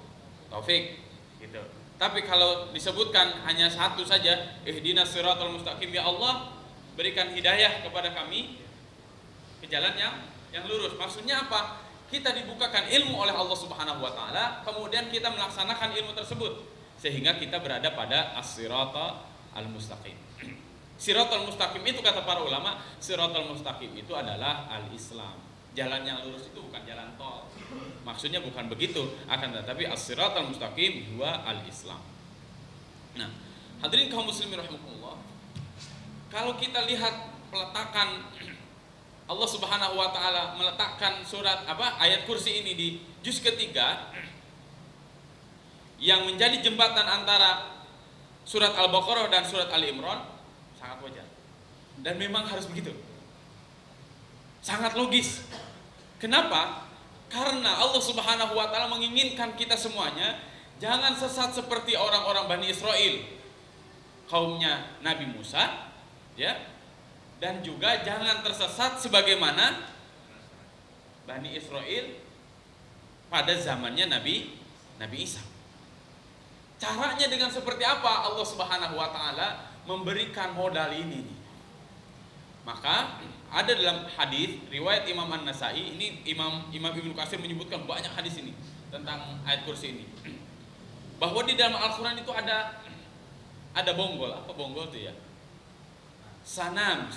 taufik. Gitu. Tapi kalau disebutkan hanya satu saja, ihdinas siratal mustaqim, ya Allah, berikan hidayah kepada kami ke jalan yang lurus. Maksudnya apa? Kita dibukakan ilmu oleh Allah Subhanahu wa taala, kemudian kita melaksanakan ilmu tersebut sehingga kita berada pada as-siratal al-mustaqim. Siratal mustaqim itu kata para ulama, siratal mustaqim itu adalah al-Islam. Jalan yang lurus itu bukan jalan tol. Maksudnya bukan begitu, akan tetapi as-siratal mustaqim huwa al-Islam. Nah, hadirin kaum muslimin rahimakumullah. Kalau kita lihat peletakan Allah Subhanahu wa taala meletakkan ayat kursi ini di juz ketiga yang menjadi jembatan antara surat Al-Baqarah dan surat Ali Imran sangat wajar. Dan memang harus begitu. Sangat logis. Kenapa? Karena Allah Subhanahu wa taala menginginkan kita semuanya jangan sesat seperti orang-orang Bani Israel, kaumnya Nabi Musa, ya. Dan juga jangan tersesat sebagaimana Bani Israel pada zamannya Nabi Isa. Caranya dengan seperti apa Allah Subhanahu wa taala memberikan modal ini? Maka ada dalam hadis riwayat Imam An-Nasai, ini Imam Ibnu Katsir menyebutkan banyak hadis ini tentang ayat kursi ini. Bahwa di dalam Al-Qur'an itu ada bonggol. Apa bonggol itu ya? Sanam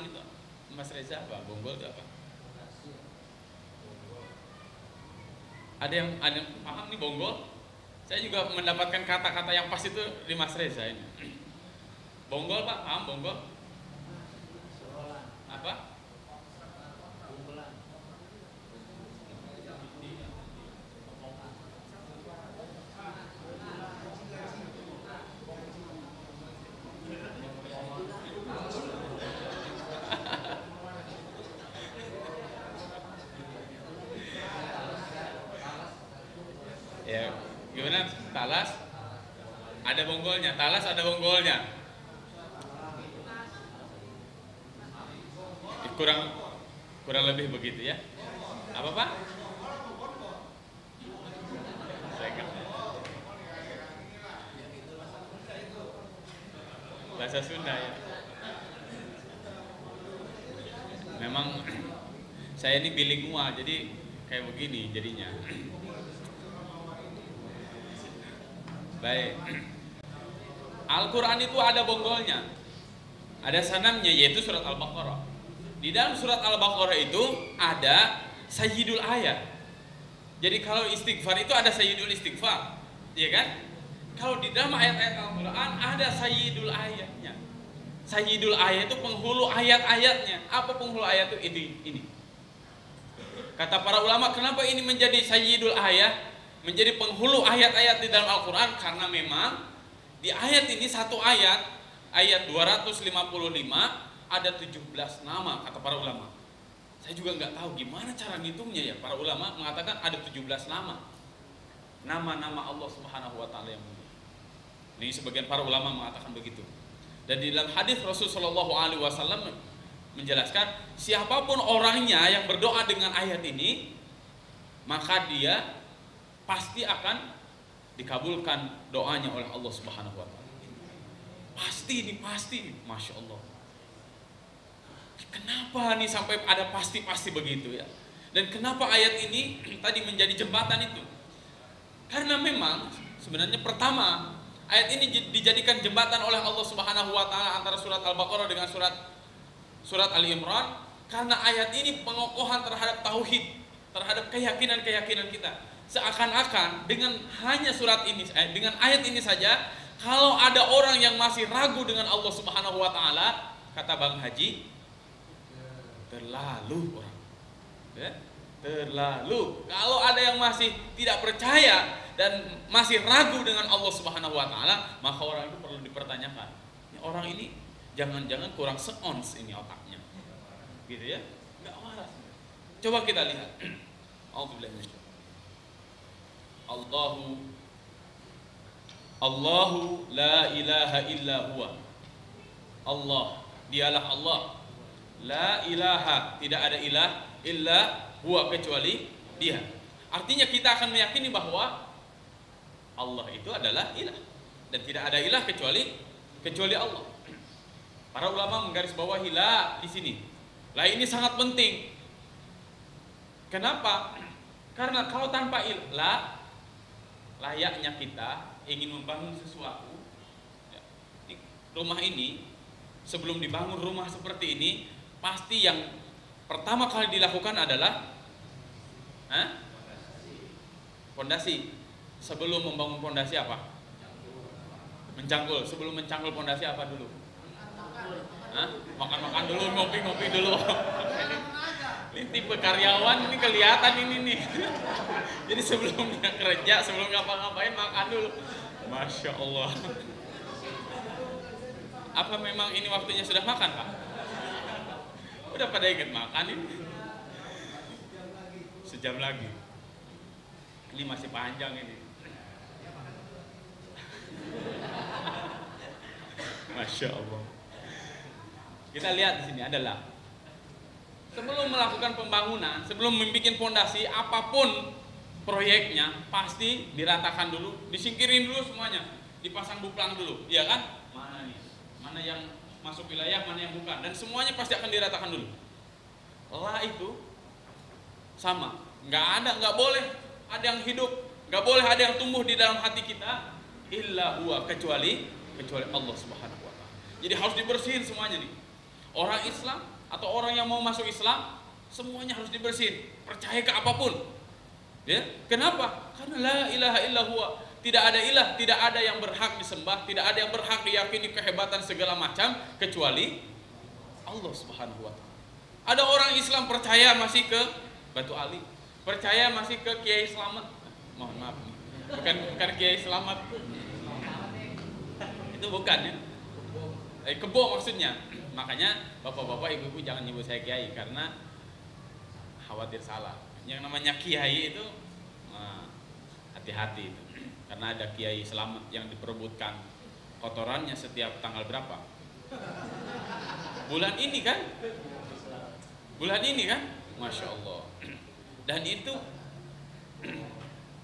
itu Mas Reza apa? Bonggol itu apa? Ada yang paham nih bonggol? Saya juga mendapatkan kata-kata yang pas itu di Mas Reza ini. Bonggol Pak, paham bonggol? Apa? Ya, gimana? Talas ada bonggolnya, talas ada bonggolnya. Kurang lebih begitu ya. Apa Pak? Bahasa Sunda ya. Memang saya ini bilingual, jadi kayak begini jadinya. Baik. Al-Quran itu ada bonggolnya, ada sanamnya, yaitu surat Al-Baqarah. Di dalam surat Al-Baqarah itu ada sayyidul ayat. Jadi kalau istighfar itu ada sayyidul istighfar, ya kan? Kalau di dalam ayat-ayat Al-Quran ada sayyidul ayatnya. Sayyidul ayat itu penghulu ayat-ayatnya. Apa penghulu ayat itu? Ini. Kata para ulama, kenapa ini menjadi sayyidul ayat? Menjadi penghulu ayat-ayat di dalam Al-Quran, karena memang di ayat ini satu ayat 255 ada 17 nama kata para ulama. Saya juga nggak tahu gimana cara ngitungnya ya. Para ulama mengatakan ada 17 nama Allah Subhanahu wa taala yang mulia. Ini sebagian para ulama mengatakan begitu. Dan di dalam hadis Rasulullah Shallallahu alaihi wasallam menjelaskan, siapapun orangnya yang berdoa dengan ayat ini, maka dia pasti akan dikabulkan doanya oleh Allah Subhanahu wa taala. Pasti, Masya Allah. Kenapa nih sampai ada pasti begitu ya? Dan kenapa ayat ini tadi menjadi jembatan itu? Karena memang sebenarnya pertama ayat ini dijadikan jembatan oleh Allah Subhanahu wa taala antara surat Al-Baqarah dengan surat Ali Imran, karena ayat ini pengokohan terhadap tauhid, terhadap keyakinan kita. Seakan-akan dengan hanya dengan ayat ini saja, kalau ada orang yang masih ragu dengan Allah Subhanahu wa taala, kata Bang Haji, terlalu orang. Ya? Terlalu. Kalau ada yang masih tidak percaya dan masih ragu dengan Allah Subhanahu wa taala, maka orang itu perlu dipertanyakan. Orang ini jangan-jangan kurang seons ini otaknya. Gitu ya? Enggak waras. Coba kita lihat. Allahu la ilaha illa huwa. Allah, dialah Allah. La ilaha, tidak ada ilah illa huwa, kecuali dia. Artinya kita akan meyakini bahwa Allah itu adalah ilah dan tidak ada ilah kecuali Allah. Para ulama menggarisbawahi la di sini. La ini sangat penting. Kenapa? Karena kalau tanpa ilah, layaknya kita ingin membangun sesuatu. Rumah ini, sebelum dibangun rumah seperti ini, pasti yang pertama kali dilakukan adalah fondasi. Sebelum membangun fondasi apa? Mencangkul. Sebelum mencangkul fondasi apa dulu? Makan-makan dulu, ngopi-ngopi dulu. Ini tipe karyawan, ini kelihatan ini nih. Jadi sebelum dia kerja, sebelum ngapa-ngapain, makan dulu. Masya Allah. Apa memang ini waktunya sudah makan, Pak? Udah pada ingat makan ini. Sejam lagi. Ini masih panjang ini. Masya Allah. Kita lihat di sini adalah sebelum melakukan pembangunan, sebelum membuat fondasi apapun proyeknya, pasti diratakan dulu, disingkirin dulu semuanya, dipasang buplang dulu, ya kan? Mana nih? Mana yang masuk wilayah, mana yang bukan, dan semuanya pasti akan diratakan dulu. Lah itu sama, nggak boleh ada yang hidup, nggak boleh ada yang tumbuh di dalam hati kita, illa huwa, kecuali Allah Subhanahu wa Ta'ala. Jadi harus dibersihin semuanya nih. Orang Islam atau orang yang mau masuk Islam, semuanya harus dibersihin, percaya ke apapun. Ya, kenapa? Karena la ilaha illallah, tidak ada ilah, tidak ada yang berhak disembah, tidak ada yang berhak diyakini kehebatan segala macam kecuali Allah Subhanahu wa Ta'ala. Ada orang Islam percaya masih ke Batu Ali, percaya masih ke Kiai Slamet. Mohon maaf nih. Bukan Kiai Slamet. Itu bukan ya. Kebo maksudnya. Makanya bapak-bapak, ibu-ibu jangan nyebut saya kiai karena khawatir salah. Yang namanya kiai itu hati-hati itu. Karena ada kiai selamat yang diperebutkan kotorannya setiap tanggal berapa? Bulan ini kan? Masya Allah. Dan itu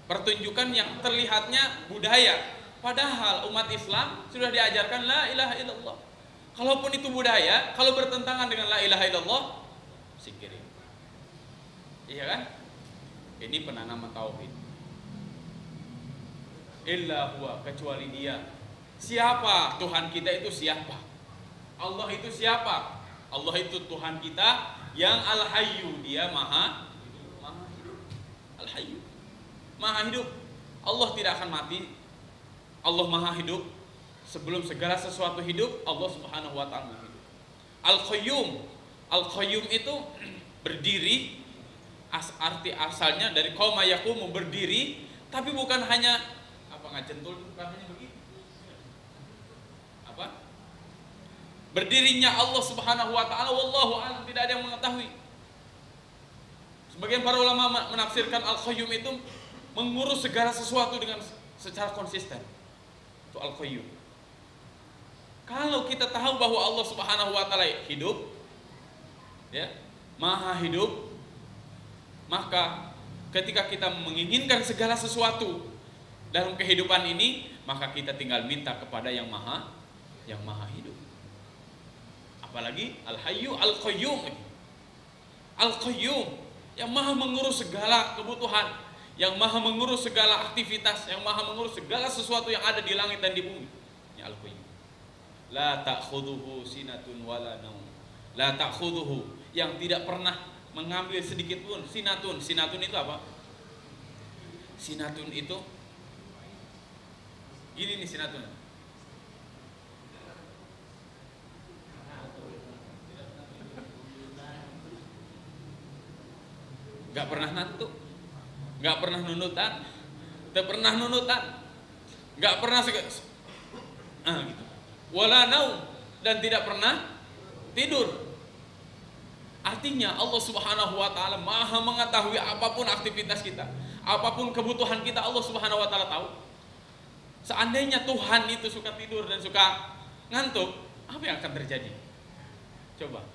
pertunjukan yang terlihatnya budaya. Padahal umat Islam sudah diajarkan la ilaha illallah. Kalaupun itu budaya, kalau bertentangan dengan la ilaha illallah, singkirin. Iya kan? Ini penanaman tauhid. Illa huwa, kecuali Dia. Siapa Tuhan kita itu siapa? Allah itu siapa? Allah itu Tuhan kita yang Al-Hayyu, Dia maha hidup. Al-Hayyu, maha hidup. Allah tidak akan mati. Allah maha hidup. Sebelum segala sesuatu hidup, Allah Subhanahu wa Ta'ala hidup. Al-Qayyum itu berdiri, arti asalnya dari qauma yaqumu, berdiri, tapi bukan hanya ngajentul katanya begitu. Apa? Berdirinya Allah Subhanahu wa Ta'ala wallahu a'lam, tidak ada yang mengetahui. Sebagian para ulama menafsirkan Al-Qayyum itu mengurus segala sesuatu dengan secara konsisten. Itu Al-Qayyum. Kalau kita tahu bahwa Allah Subhanahu wa Ta'ala hidup, ya, maha hidup, maka ketika kita menginginkan segala sesuatu dalam kehidupan ini, maka kita tinggal minta kepada yang maha hidup. Apalagi Al-Hayyu Al-Qayyum. Al-Qayyum yang maha mengurus segala kebutuhan, yang maha mengurus segala aktivitas, yang maha mengurus segala sesuatu yang ada di langit dan di bumi. Ya Al-Qayyum. La ta'khudhuhu sinatun wala naum. La ta'khudhuhu, yang tidak pernah mengambil sedikit pun. Sinatun itu apa? Sinatun itu gini nih, sinatun. Gak pernah ngantuk, gak pernah nunutan, gak pernah nunutan, gak pernah gitu. Wala naum, dan tidak pernah tidur. Artinya Allah Subhanahu wa Ta'ala maha mengetahui apapun aktivitas kita, apapun kebutuhan kita, Allah Subhanahu wa Ta'ala tahu. Seandainya Tuhan itu suka tidur dan suka ngantuk, apa yang akan terjadi? Coba,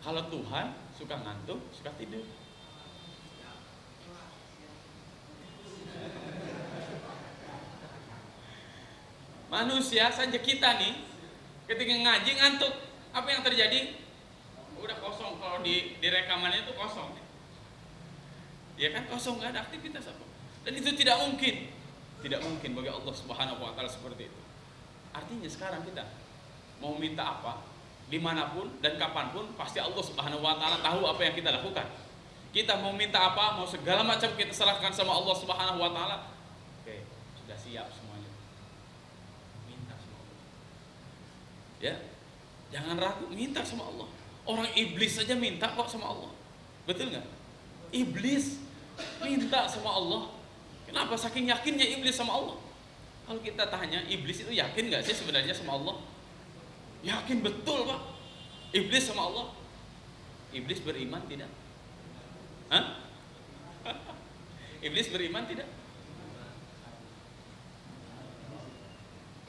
kalau Tuhan suka ngantuk, suka tidur, manusia saja kita nih, ketika ngaji ngantuk, apa yang terjadi? Udah kosong. Kalau di rekamannya itu kosong, ya kan, kosong, nggak ada aktivitas apa. Dan itu tidak mungkin bagi Allah Subhanahu wa Ta'ala seperti itu. Artinya sekarang kita mau minta apa, dimanapun dan kapanpun, pasti Allah Subhanahu wa Ta'ala tahu apa yang kita lakukan. Kita mau minta apa, mau segala macam kita serahkan sama Allah Subhanahu wa Ta'ala. Oke, sudah siap semuanya. Minta sama Allah. Ya, jangan ragu, minta sama Allah. Orang iblis saja minta kok sama Allah. Betul nggak? Iblis minta sama Allah. Kenapa? Saking yakinnya iblis sama Allah. Kalau kita tanya, iblis itu yakin nggak sih sebenarnya sama Allah? Yakin betul Pak, iblis sama Allah. Iblis beriman tidak? Hah? Iblis beriman tidak?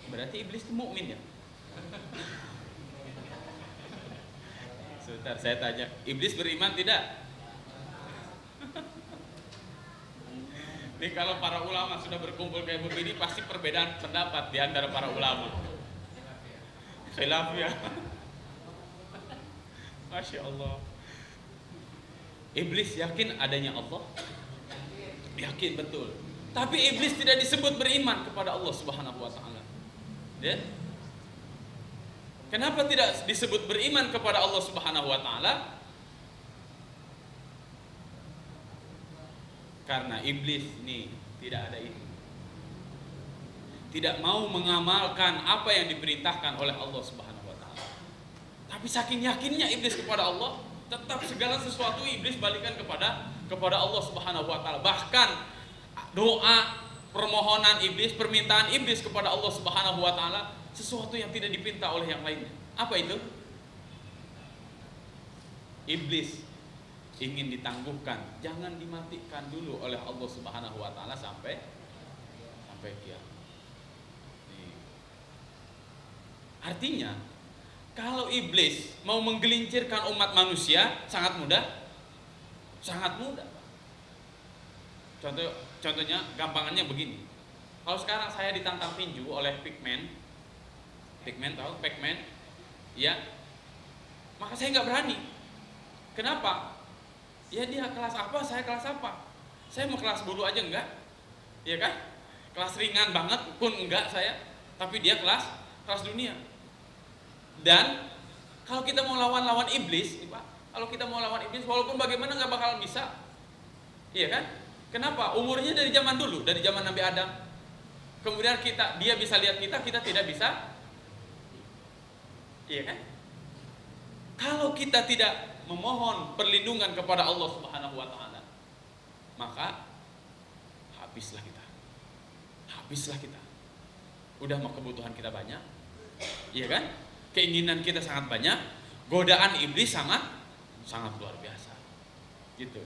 Berarti iblis itu mukmin ya? Sebentar, saya tanya, iblis beriman tidak? Ini kalau para ulama sudah berkumpul kayak begini, pasti perbedaan pendapat di antara para ulama. Khilaf ya. Masya Allah. Iblis yakin adanya Allah? Yakin betul. Tapi iblis tidak disebut beriman kepada Allah Subhanahu wa taala. Ya? Kenapa tidak disebut beriman kepada Allah Subhanahu wa taala? Karena iblis ini tidak ada itu. Tidak mau mengamalkan apa yang diperintahkan oleh Allah Subhanahu wa taala. Tapi saking yakinnya iblis kepada Allah, tetap segala sesuatu iblis balikan kepada Allah Subhanahu wa taala. Bahkan doa, permohonan iblis, permintaan iblis kepada Allah Subhanahu wa taala sesuatu yang tidak dipinta oleh yang lainnya. Apa itu? Iblis ingin ditangguhkan, jangan dimatikan dulu oleh Allah Subhanahu wa taala sampai kiamat. Artinya, kalau iblis mau menggelincirkan umat manusia sangat mudah. Sangat mudah. Contohnya gampangannya begini. Kalau sekarang saya ditantang tinju oleh Pigman, tahu Pigman? Ya. Maka saya nggak berani. Kenapa? Ya dia kelas apa, saya kelas apa. Saya mau kelas bulu aja enggak. Iya kan? Kelas ringan banget pun enggak saya, tapi dia kelas dunia. Dan kalau kita mau lawan iblis, Pak, kalau kita mau lawan iblis walaupun bagaimana nggak bakal bisa. Iya kan? Kenapa? Umurnya dari zaman dulu, dari zaman Nabi Adam. Kemudian dia bisa lihat kita tidak bisa. Iya kan? Kalau kita tidak memohon perlindungan kepada Allah Subhanahu wa taala, maka habislah kita. Udah mau kebutuhan kita banyak. Iya kan? Keinginan kita sangat banyak, godaan iblis sangat luar biasa. Gitu.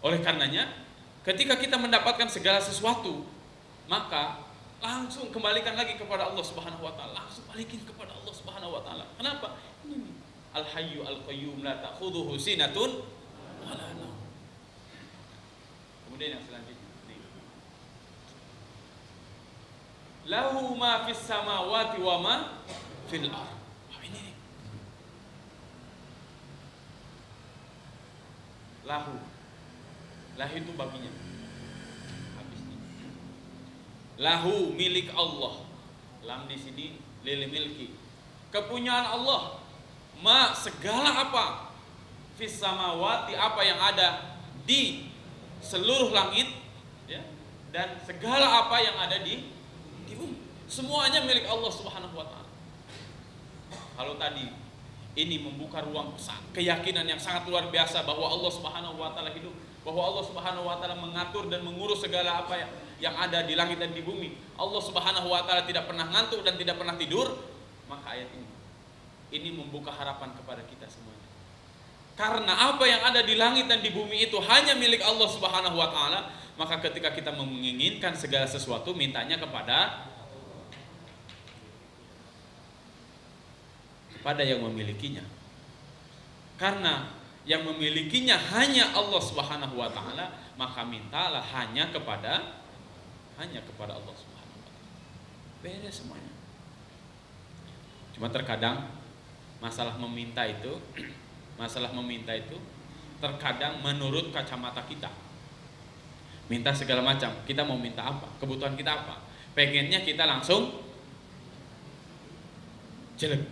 Oleh karenanya, ketika kita mendapatkan segala sesuatu, maka langsung kembalikan lagi kepada Allah Subhanahu wa taala. Langsung balikin kepada Allah Subhanahu wa taala. Kenapa? Ini Al-Hayyu Al-Qayyum la ta'khudhuhu sinatun wa la naum. Kemudian yang selanjutnya, lahu ma fis samawati wa ma fil ardh. Ini lahu itu baginya. Habis ini. Lahu milik Allah. Lam di sini lil milki. Kepunyaan Allah. Ma segala apa fis samawati, apa yang ada di seluruh langit, ya, dan segala apa yang ada di bumi, semuanya milik Allah Subhanahu wa taala. Kalau tadi ini membuka ruang keyakinan yang sangat luar biasa bahwa Allah Subhanahu wa taala hidup, bahwa Allah Subhanahu wa taala mengatur dan mengurus segala apa yang ada di langit dan di bumi. Allah Subhanahu wa taala tidak pernah ngantuk dan tidak pernah tidur. Maka ayat ini membuka harapan kepada kita semuanya. Karena apa yang ada di langit dan di bumi itu hanya milik Allah Subhanahu wa taala, maka ketika kita menginginkan segala sesuatu, mintanya kepada yang memilikinya. Karena yang memilikinya hanya Allah Subhanahu wa taala, maka mintalah hanya kepada Allah Subhanahu wa taala. Beres semuanya. Cuma terkadang masalah meminta itu terkadang menurut kacamata kita. Minta segala macam. Kita mau minta apa? Kebutuhan kita apa? Pengennya kita langsung jelek.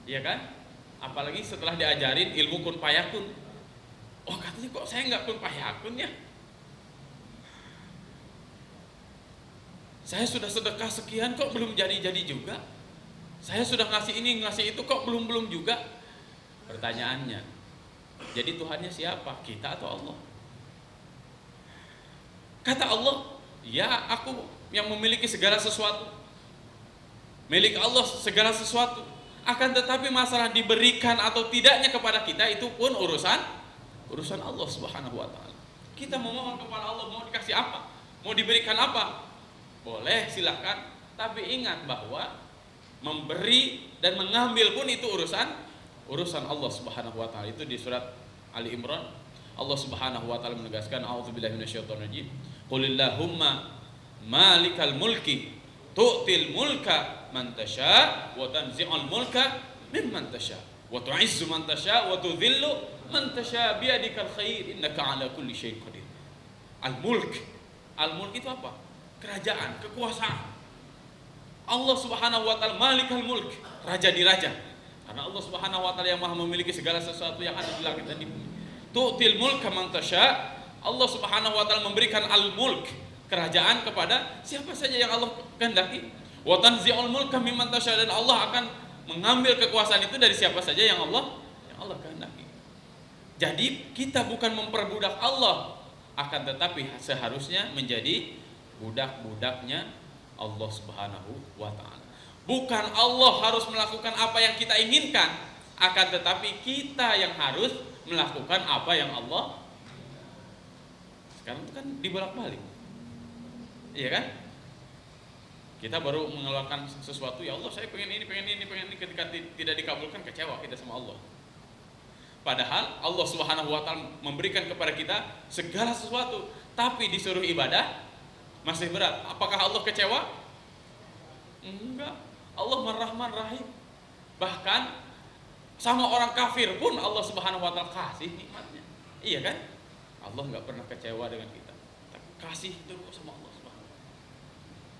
Iya kan? Apalagi setelah diajarin ilmu kun fayakun. Oh, katanya kok saya nggak kun fayakun ya? Saya sudah sedekah sekian kok belum jadi-jadi juga. Saya sudah ngasih ini, ngasih itu kok belum juga. Pertanyaannya, jadi Tuhannya siapa? Kita atau Allah? Kata Allah, ya aku yang memiliki segala sesuatu. Milik Allah segala sesuatu. Akan tetapi masalah diberikan atau tidaknya kepada kita itu pun urusan Allah Subhanahu wa taala. Kita memohon kepada Allah, mau dikasih apa? Mau diberikan apa? Boleh, silahkan. Tapi ingat bahwa memberi dan mengambil pun itu urusan Allah Subhanahu wa taala. Itu di surat Ali Imran Allah Subhanahu wa taala menegaskan, a'udzubillahi minasyaitonirrajim. Qulillahumma malikal mulki tu'til mulka man tasya wa tanzi'ul mulka mimman tasya wa tu'izzu man tasya wa tudhillu man tasya biyadikal khair innaka 'ala kulli syai'in qadir. Al-mulk itu apa? Kerajaan, kekuasaan. Allah Subhanahu wa taala malikal mulk, raja di raja. Karena Allah Subhanahu wa taala yang Maha memiliki segala sesuatu yang ada di langit dan di bumi. Tu'til mulka man tasya. Allah Subhanahu wa taala memberikan al-mulk, kerajaan kepada siapa saja yang Allah kehendaki. Wa tanzi'ul mulka mimman tasya, dan Allah akan mengambil kekuasaan itu dari siapa saja yang Allah kehendaki. Jadi kita bukan memperbudak Allah, akan tetapi seharusnya menjadi budak-budaknya Allah Subhanahu wa taala. Bukan Allah harus melakukan apa yang kita inginkan, akan tetapi kita yang harus melakukan apa yang Allah. Sekarang itu kan dibolak-balik. Iya kan? Kita baru mengeluarkan sesuatu, ya Allah saya pengen ini, ketika tidak dikabulkan kecewa kita sama Allah. Padahal Allah Subhanahu wa taala memberikan kepada kita segala sesuatu, tapi disuruh ibadah masih berat. Apakah Allah kecewa? Enggak. Allah Ar-Rahman Rahim. Bahkan sama orang kafir pun Allah Subhanahu wa taala kasih nikmatnya. Iya kan? Allah enggak pernah kecewa dengan kita. Tapi kasih terus sama Allah Subhanahu wa taala.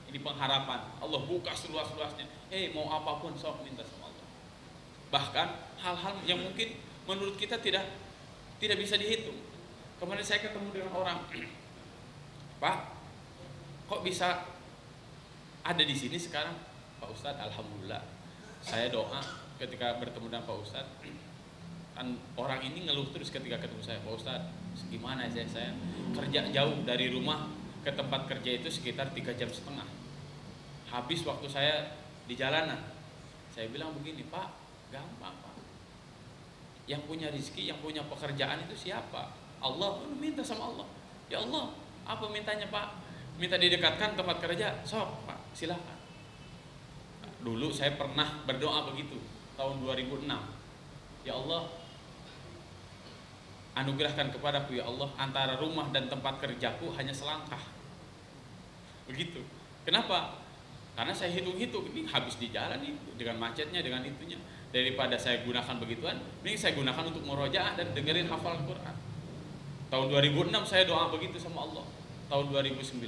Ini pengharapan. Allah buka seluas-luasnya. Mau apapun sok minta sama Allah. Bahkan hal-hal yang mungkin menurut kita tidak bisa dihitung. Kemarin saya ketemu dengan orang, Pak, kok bisa ada di sini sekarang? Pak Ustadz, alhamdulillah. Saya doa ketika bertemu dengan Pak Ustadz. Kan orang ini ngeluh terus ketika ketemu saya, Pak Ustadz, gimana saya kerja jauh dari rumah ke tempat kerja itu sekitar 3,5 jam. Habis waktu saya di jalanan. Saya bilang begini, Pak, gampang Pak. Yang punya rezeki, yang punya pekerjaan itu siapa? Allah. Minta sama Allah. Ya Allah, apa mintanya Pak? Minta didekatkan tempat kerja. Sok Pak, silakan. Dulu saya pernah berdoa begitu tahun 2006. Ya Allah, anugerahkan kepadaku ya Allah, antara rumah dan tempat kerjaku hanya selangkah. Begitu. Kenapa? Karena saya hitung-hitung, ini habis di jalan nih, dengan macetnya, dengan itunya. Daripada saya gunakan begituan, ini saya gunakan untuk murojaah dan dengerin hafal Quran. Tahun 2006 saya doa begitu sama Allah. Tahun 2009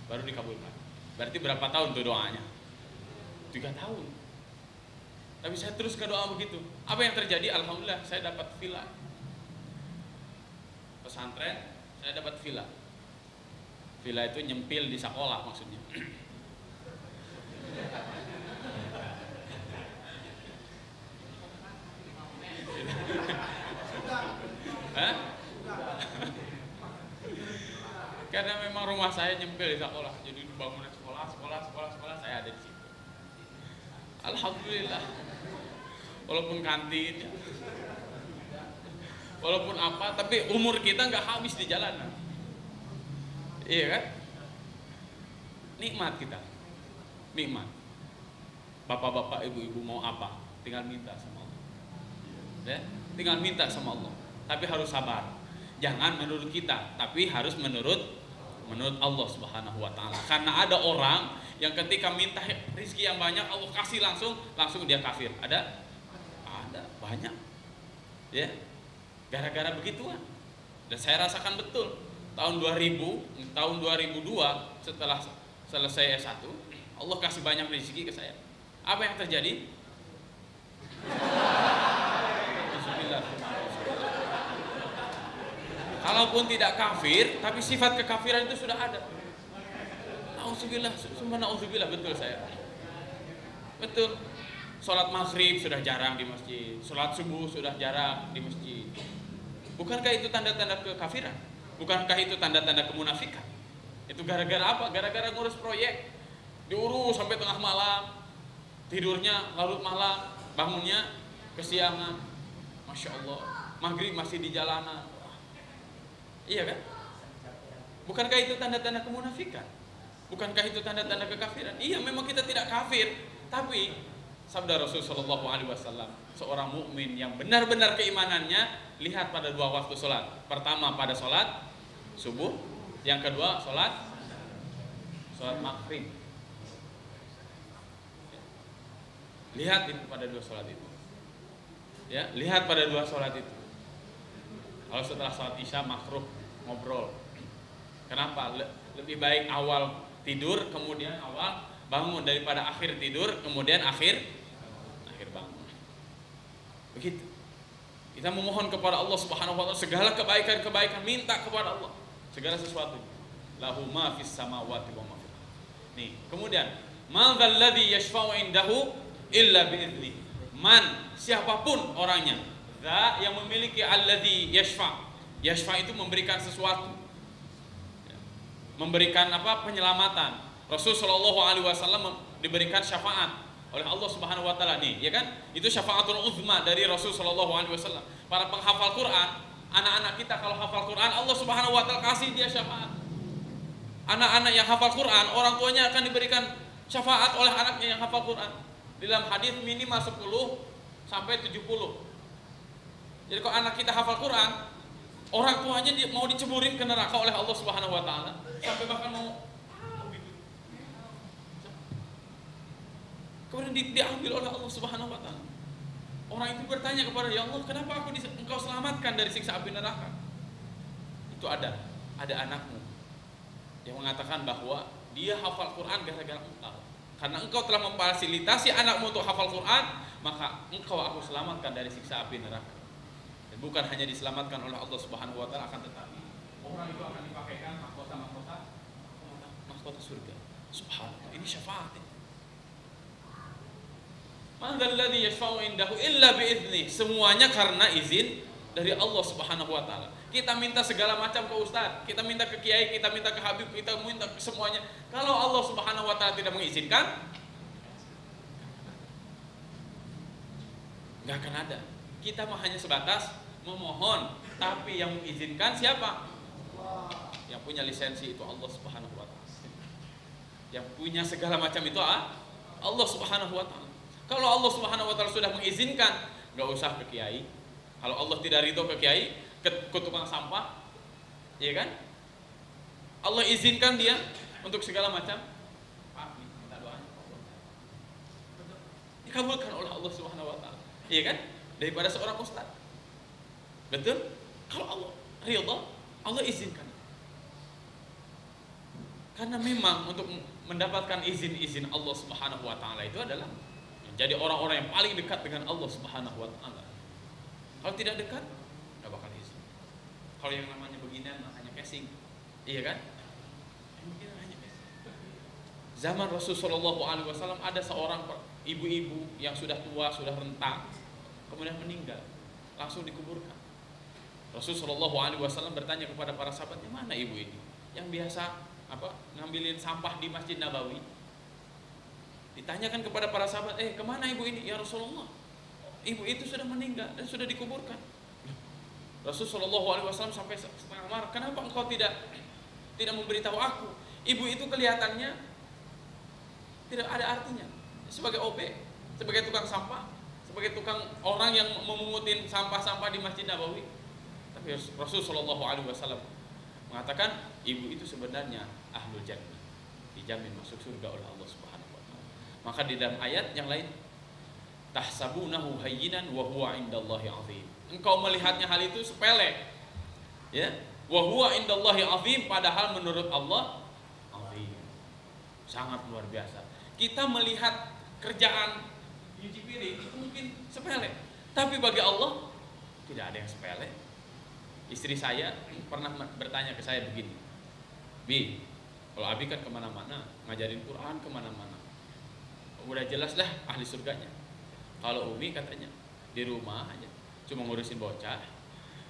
baru dikabulkan. Berarti berapa tahun tuh doanya? 3 tahun. Tapi saya terus ke doa begitu. Apa yang terjadi? Alhamdulillah saya dapat villa. Pesantren, saya dapat villa. Villa itu nyempil di sekolah maksudnya. Karena memang rumah saya nyempil di sekolah, jadi bangunan sekolah saya ada di situ. Alhamdulillah. Walaupun kantin, walaupun apa, tapi umur kita nggak habis di jalanan. Iya kan? Nikmat kita, nikmat. Bapak-bapak, ibu-ibu mau apa? Tinggal minta sama Allah. Ya? Tinggal minta sama Allah. Tapi harus sabar. Jangan menurut kita, tapi harus menurut Allah Subhanahu wa taala. Karena ada orang yang ketika minta rezeki yang banyak, Allah kasih langsung dia kafir. Ada banyak. Ya. Gara-gara begituan. Dan saya rasakan betul. Tahun 2002 setelah selesai S1, Allah kasih banyak rezeki ke saya. Apa yang terjadi? Kalaupun tidak kafir, tapi sifat kekafiran itu sudah ada. Nauzubillah, sumpah nauzubillah, betul saya. Betul. Salat maghrib sudah jarang di masjid, salat subuh sudah jarang di masjid. Bukankah itu tanda-tanda kekafiran? Bukankah itu tanda-tanda kemunafikan? Itu gara-gara apa? Gara-gara ngurus proyek. diurus sampai tengah malam, tidurnya larut malam, bangunnya kesiangan. Masya Allah, maghrib masih di jalanan. Iya kan? Bukankah itu tanda-tanda kemunafikan? Bukankah itu tanda-tanda kekafiran? Iya, memang kita tidak kafir, tapi sabda Rasulullah SAW, seorang mukmin yang benar-benar keimanannya lihat pada dua waktu sholat. Pertama pada sholat subuh, yang kedua sholat maghrib. Lihat itu pada dua sholat itu. Ya, lihat pada dua sholat itu. Kalau setelah sholat isya makruh ngobrol. Kenapa? Lebih baik awal tidur kemudian awal bangun daripada akhir tidur kemudian akhir bangun. Begitu. Kita memohon kepada Allah Subhanahu wa taala segala kebaikan-kebaikan, minta kepada Allah segala sesuatu. Lahu ma fis samawati wa ma fil ardh. Nih, kemudian man dzalladzi yashfa'u indahu illa bi'idznih. Man, siapapun orangnya, za yang memiliki alladzi yashfa'. Yashfa' itu memberikan sesuatu. Memberikan apa? Penyelamatan. Rasul sallallahu alaihi wasallam diberikan syafaat oleh Allah Subhanahu wa taala nih, ya kan? Itu syafaatul uzma dari Rasul sallallahu alaihi wasallam. Para penghafal Quran, anak-anak kita kalau hafal Quran, Allah Subhanahu wa taala kasih dia syafaat. Anak-anak yang hafal Quran, orang tuanya akan diberikan syafaat oleh anaknya yang hafal Quran. Dalam hadis minimal 10 sampai 70. Jadi kalau anak kita hafal Quran, orang tuanya mau diceburin ke neraka oleh Allah Subhanahu wa taala, sampai bahkan mau kemudian diambil oleh Allah Subhanahu wa taala. Orang itu bertanya kepada Ya Allah, kenapa engkau selamatkan dari siksa api neraka? Itu ada anakmu yang mengatakan bahwa dia hafal Quran gara-gara engkau. Karena engkau telah memfasilitasi anakmu untuk hafal Quran, maka engkau aku selamatkan dari siksa api neraka. Dan bukan hanya diselamatkan oleh Allah Subhanahu wa taala, akan tetapi orang itu akan dipakaikan mahkota surga. Subhanallah, ini syafaat. Man dzalladzi yashfa'u indahu illa bi'idznih. Semuanya karena izin dari Allah Subhanahu wa taala. Kita minta segala macam ke ustaz, kita minta ke kiai, kita minta ke habib, kita minta ke semuanya. Kalau Allah Subhanahu wa taala tidak mengizinkan, enggak akan ada. Kita mah hanya sebatas memohon, tapi yang mengizinkan siapa? Yang punya lisensi itu Allah Subhanahu wa taala. Yang punya segala macam itu Allah Subhanahu wa taala. Kalau Allah Subhanahu wa taala sudah mengizinkan, enggak usah ke kiai. Kalau Allah tidak ridho ke kiai, ke tukang sampah, ya kan? Allah izinkan dia untuk segala macam, minta doanya dikabulkan oleh Allah Subhanahu wa taala, iya kan? Daripada seorang ustaz. Betul? Kalau Allah ridho, Allah izinkan. Karena memang untuk mendapatkan izin Allah Subhanahu wa taala itu adalah jadi orang-orang yang paling dekat dengan Allah Subhanahu wa taala. Kalau tidak dekat, enggak bakal izin. Kalau yang namanya beginian hanya casing. Iya kan? Yang beginian hanya casing. Zaman Rasulullah SAW ada seorang ibu-ibu yang sudah tua, sudah renta, kemudian meninggal, langsung dikuburkan. Rasulullah SAW bertanya kepada para sahabatnya, mana ibu ini yang biasa ngambilin sampah di Masjid Nabawi? Ditanyakan kepada para sahabat, kemana ibu ini? Ya Rasulullah, ibu itu sudah meninggal dan sudah dikuburkan. Rasulullah SAW sampai setengah marah, kenapa engkau tidak memberitahu aku? Ibu itu kelihatannya tidak ada artinya. Sebagai OB, sebagai tukang sampah, sebagai tukang orang yang memungutin sampah-sampah di Masjid Nabawi. Tapi Rasulullah SAW mengatakan, ibu itu sebenarnya ahlul jannah, dijamin masuk surga oleh Allah Subhanahu wa taala. Maka di dalam ayat yang lain, tahsabunahu hayyinan wa huwa indallahi azim. Engkau melihatnya hal itu sepele, ya, wa huwa indallahi azim, padahal menurut Allah azim, sangat luar biasa. Kita melihat kerjaan nyuci piring itu mungkin sepele, tapi bagi Allah tidak ada yang sepele. Istri saya pernah bertanya ke saya begini, Bi, kalau Abi kan kemana-mana ngajarin Quran kemana-mana, udah jelas lah ahli surganya. Kalau Umi katanya di rumah aja, cuma ngurusin bocah,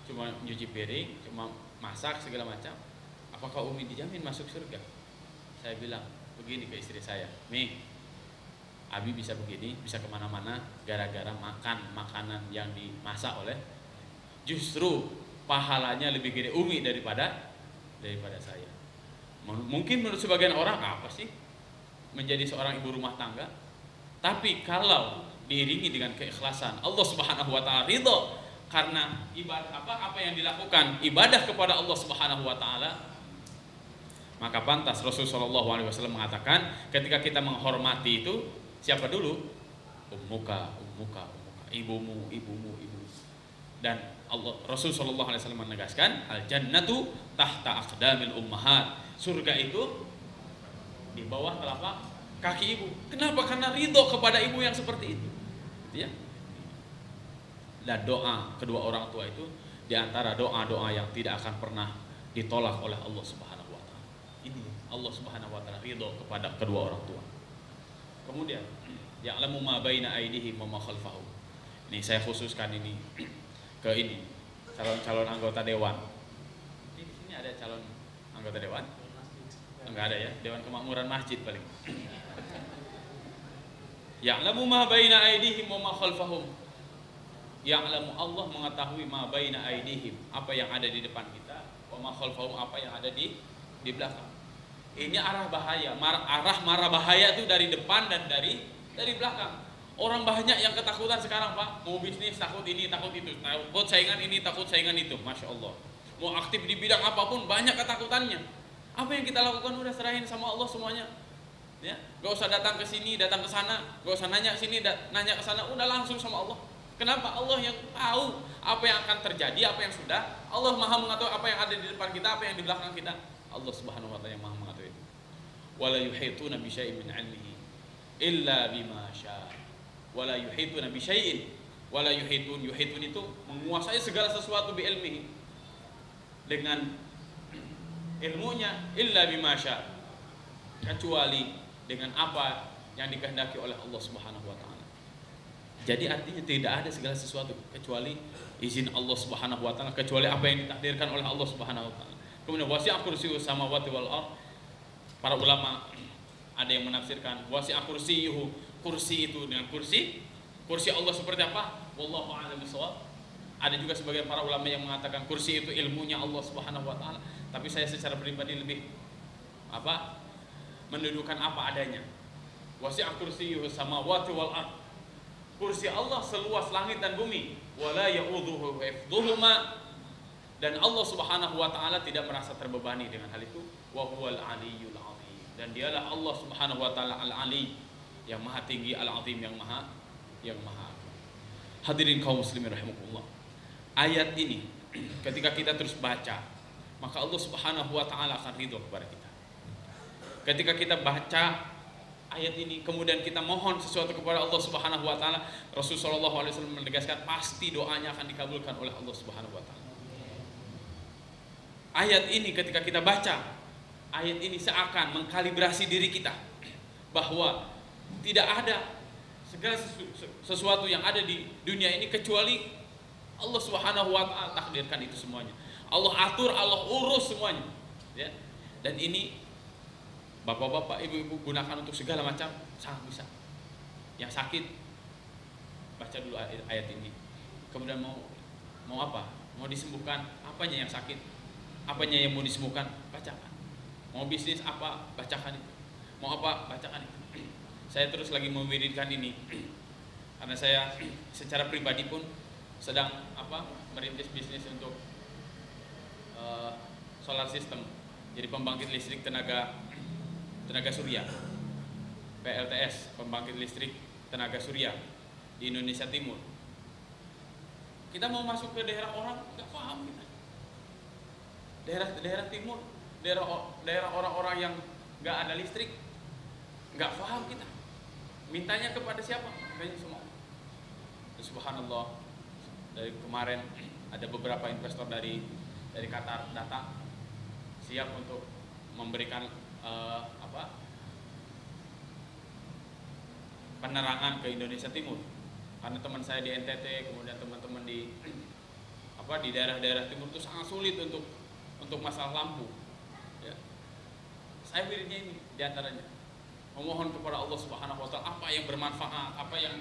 cuma nyuci piring, cuma masak segala macam. Apakah Umi dijamin masuk surga? Saya bilang, begini ke istri saya, Mi, Abi bisa begini, bisa kemana-mana gara-gara makan makanan yang dimasak oleh, justru pahalanya lebih gede Umi daripada saya. Mungkin menurut sebagian orang apa sih menjadi seorang ibu rumah tangga, tapi kalau diiringi dengan keikhlasan, Allah Subhanahu wa taala ridho karena ibadah apa yang dilakukan ibadah kepada Allah Subhanahu wa taala, maka pantas Rasulullah SAW mengatakan ketika kita menghormati itu siapa dulu? Ummuka, ibumu. Dan Rasulullah SAW menegaskan al jannatu tahta aqdamil ummahat, surga itu di bawah telapak kaki ibu. Kenapa? Karena ridho kepada ibu yang seperti itu, ya. Dan doa kedua orang tua itu diantara doa-doa yang tidak akan pernah ditolak oleh Allah Subhanahu wa taala. Ini Allah Subhanahu wa taala ridho kepada kedua orang tua. Kemudian ya'lamu ma baina aydihim wa ma khalfahum. Ini saya khususkan ini ke ini calon-calon anggota dewan. Di sini ada calon anggota dewan? Enggak ada ya, dewan kemakmuran masjid paling. Ya'lamu ma baina aydihim wa ma khalfahum. Ya'lamu, Allah mengetahui ma baina aydihim, apa yang ada di depan kita, wa ma khalfahum, apa yang ada di belakang. Ini arah bahaya, arah marah bahaya itu dari depan dan dari belakang. Orang banyak yang ketakutan sekarang, Pak. Mau bisnis takut ini, takut itu, takut saingan ini, takut saingan itu. Masya Allah. Mau aktif di bidang apapun banyak ketakutannya. Apa yang kita lakukan udah serahin sama Allah semuanya. Ya, gak usah datang ke sini, datang ke sana, gak usah nanya ke sini, nanya ke sana, udah langsung sama Allah. Kenapa? Allah yang tahu apa yang akan terjadi, apa yang sudah. Allah Maha mengatur apa yang ada di depan kita, apa yang di belakang kita. Allah Subhanahu wa taala yang Maha mengatur itu. Wala yuhituna bi syai'in min 'ilmihi illa bima syaa. Wala yuhituna bi syai'in. Wala yuhitun itu menguasai segala sesuatu bi ilmihi, dengan ilmunya, illa bima syaa, kecuali dengan apa yang dikehendaki oleh Allah Subhanahu wa taala. Jadi artinya tidak ada segala sesuatu kecuali izin Allah Subhanahu wa taala, kecuali apa yang ditakdirkan oleh Allah Subhanahu wa taala. Kemudian wasi'a kursiyyuhu samawati wal ardh. Para ulama ada yang menafsirkan wasi'a kursiyyuhu, kursi itu dengan kursi Allah seperti apa? Wallahu a'lam bishawab. Ada juga sebagian para ulama yang mengatakan kursi itu ilmunya Allah Subhanahu wa taala, tapi saya secara pribadi lebih mendudukan apa adanya. Wasi'a kursiyyuhu samawati wal ardh. Kursi Allah seluas langit dan bumi. Wala ya'udzuhu hifdzuhuma, dan Allah Subhanahu wa taala tidak merasa terbebani dengan hal itu. Wa huwal aliyyul azim, dan dialah Allah Subhanahu wa taala al-ali, yang maha tinggi, al-azim, yang maha Hadirin kaum muslimin rahimakumullah. Ayat ini ketika kita terus baca, maka Allah Subhanahu wa taala akan ridho kepada kita. Ketika kita baca ayat ini kemudian kita mohon sesuatu kepada Allah Subhanahu wa taala, Rasulullah SAW menegaskan pasti doanya akan dikabulkan oleh Allah Subhanahu wa taala. Ayat ini ketika kita baca, ayat ini seakan mengkalibrasi diri kita bahwa tidak ada segala sesuatu yang ada di dunia ini kecuali Allah Subhanahu wa taala takdirkan itu semuanya. Allah atur, Allah urus semuanya, ya. Dan ini bapak-bapak, ibu-ibu gunakan untuk segala macam, sangat bisa. Yang sakit baca dulu ayat ini. Kemudian mau apa? Mau disembuhkan, apanya yang sakit? Apanya yang mau disembuhkan? Bacakan. Mau bisnis apa? Bacakan itu. Mau apa? Bacakan itu. Saya terus lagi mewiridkan ini karena saya secara pribadi pun sedang merintis bisnis untuk solar system. Jadi pembangkit listrik tenaga surya, PLTS, pembangkit listrik tenaga surya di Indonesia Timur. Kita mau masuk ke daerah orang nggak paham kita. Daerah timur, daerah orang-orang yang nggak ada listrik, nggak paham kita. Mintanya kepada siapa? Mintanya semua. Subhanallah, dari kemarin ada beberapa investor dari Qatar datang siap untuk memberikan penerangan ke Indonesia Timur, karena teman saya di NTT, kemudian teman-teman di daerah-daerah timur itu sangat sulit untuk masalah lampu, ya. Saya wiridnya ini diantaranya memohon kepada Allah Subhanahu wa taala apa yang bermanfaat, apa yang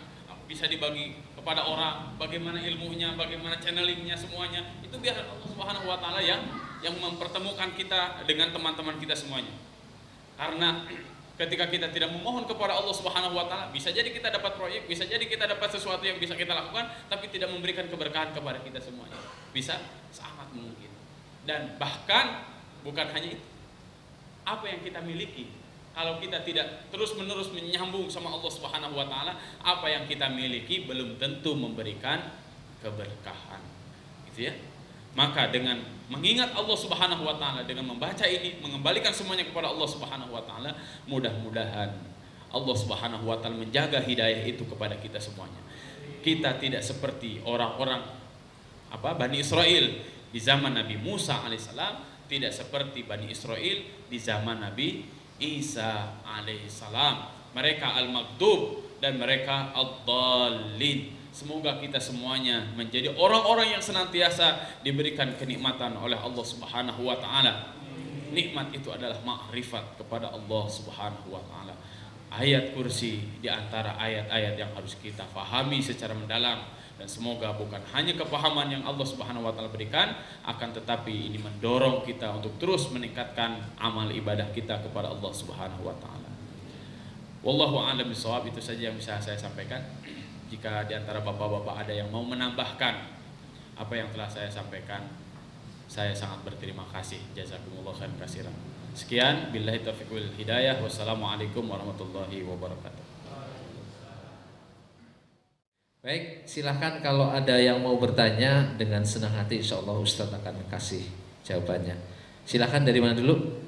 bisa dibagi kepada orang, bagaimana ilmunya, bagaimana channelingnya, semuanya itu biar Allah Subhanahu wa taala yang mempertemukan kita dengan teman-teman kita semuanya. Karena ketika kita tidak memohon kepada Allah Subhanahu wa taala, bisa jadi kita dapat proyek, bisa jadi kita dapat sesuatu yang bisa kita lakukan, tapi tidak memberikan keberkahan kepada kita semuanya. Bisa sangat mungkin. Dan bahkan bukan hanya itu, apa yang kita miliki, kalau kita tidak terus-menerus menyambung sama Allah Subhanahu wa taala, apa yang kita miliki belum tentu memberikan keberkahan. Gitu ya. Maka dengan mengingat Allah Subhanahu wa taala, dengan membaca ini, mengembalikan semuanya kepada Allah Subhanahu wa taala, mudah-mudahan Allah Subhanahu wa taala menjaga hidayah itu kepada kita semuanya. Kita tidak seperti orang-orang Bani Israel di zaman Nabi Musa alaihissalam, tidak seperti Bani Israel di zaman Nabi Isa alaihissalam. Mereka al-maghdub dan mereka ad-dallin. Semoga kita semuanya menjadi orang-orang yang senantiasa diberikan kenikmatan oleh Allah Subhanahu wa taala. Nikmat itu adalah ma'rifat kepada Allah Subhanahu wa taala. Ayat kursi di antara ayat-ayat yang harus kita fahami secara mendalam, dan semoga bukan hanya kepahaman yang Allah Subhanahu wa taala berikan, akan tetapi ini mendorong kita untuk terus meningkatkan amal ibadah kita kepada Allah Subhanahu wa taala. Wallahu a'lam bishawab. Itu saja yang bisa saya sampaikan. Jika di antara bapak-bapak ada yang mau menambahkan apa yang telah saya sampaikan, saya sangat berterima kasih. Jazakumullah khairan katsiran. Sekian, billahi taufiq wal hidayah. Wassalamualaikum warahmatullahi wabarakatuh. Baik, silahkan kalau ada yang mau bertanya, dengan senang hati insya Allah Ustadz akan kasih jawabannya. Silahkan, dari mana dulu?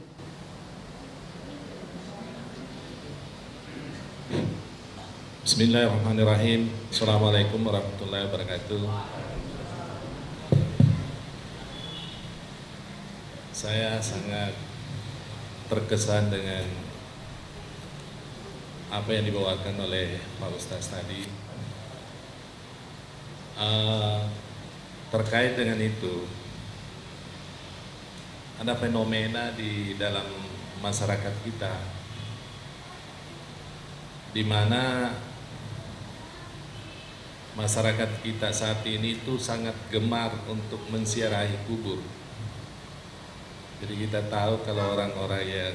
Bismillahirrahmanirrahim. Assalamualaikum warahmatullahi wabarakatuh. Saya sangat terkesan dengan apa yang dibawakan oleh Pak Ustadz tadi. Terkait dengan itu, ada fenomena di dalam masyarakat kita di mana masyarakat kita saat ini itu sangat gemar untuk menziarahi kubur. Jadi kita tahu kalau orang-orang yang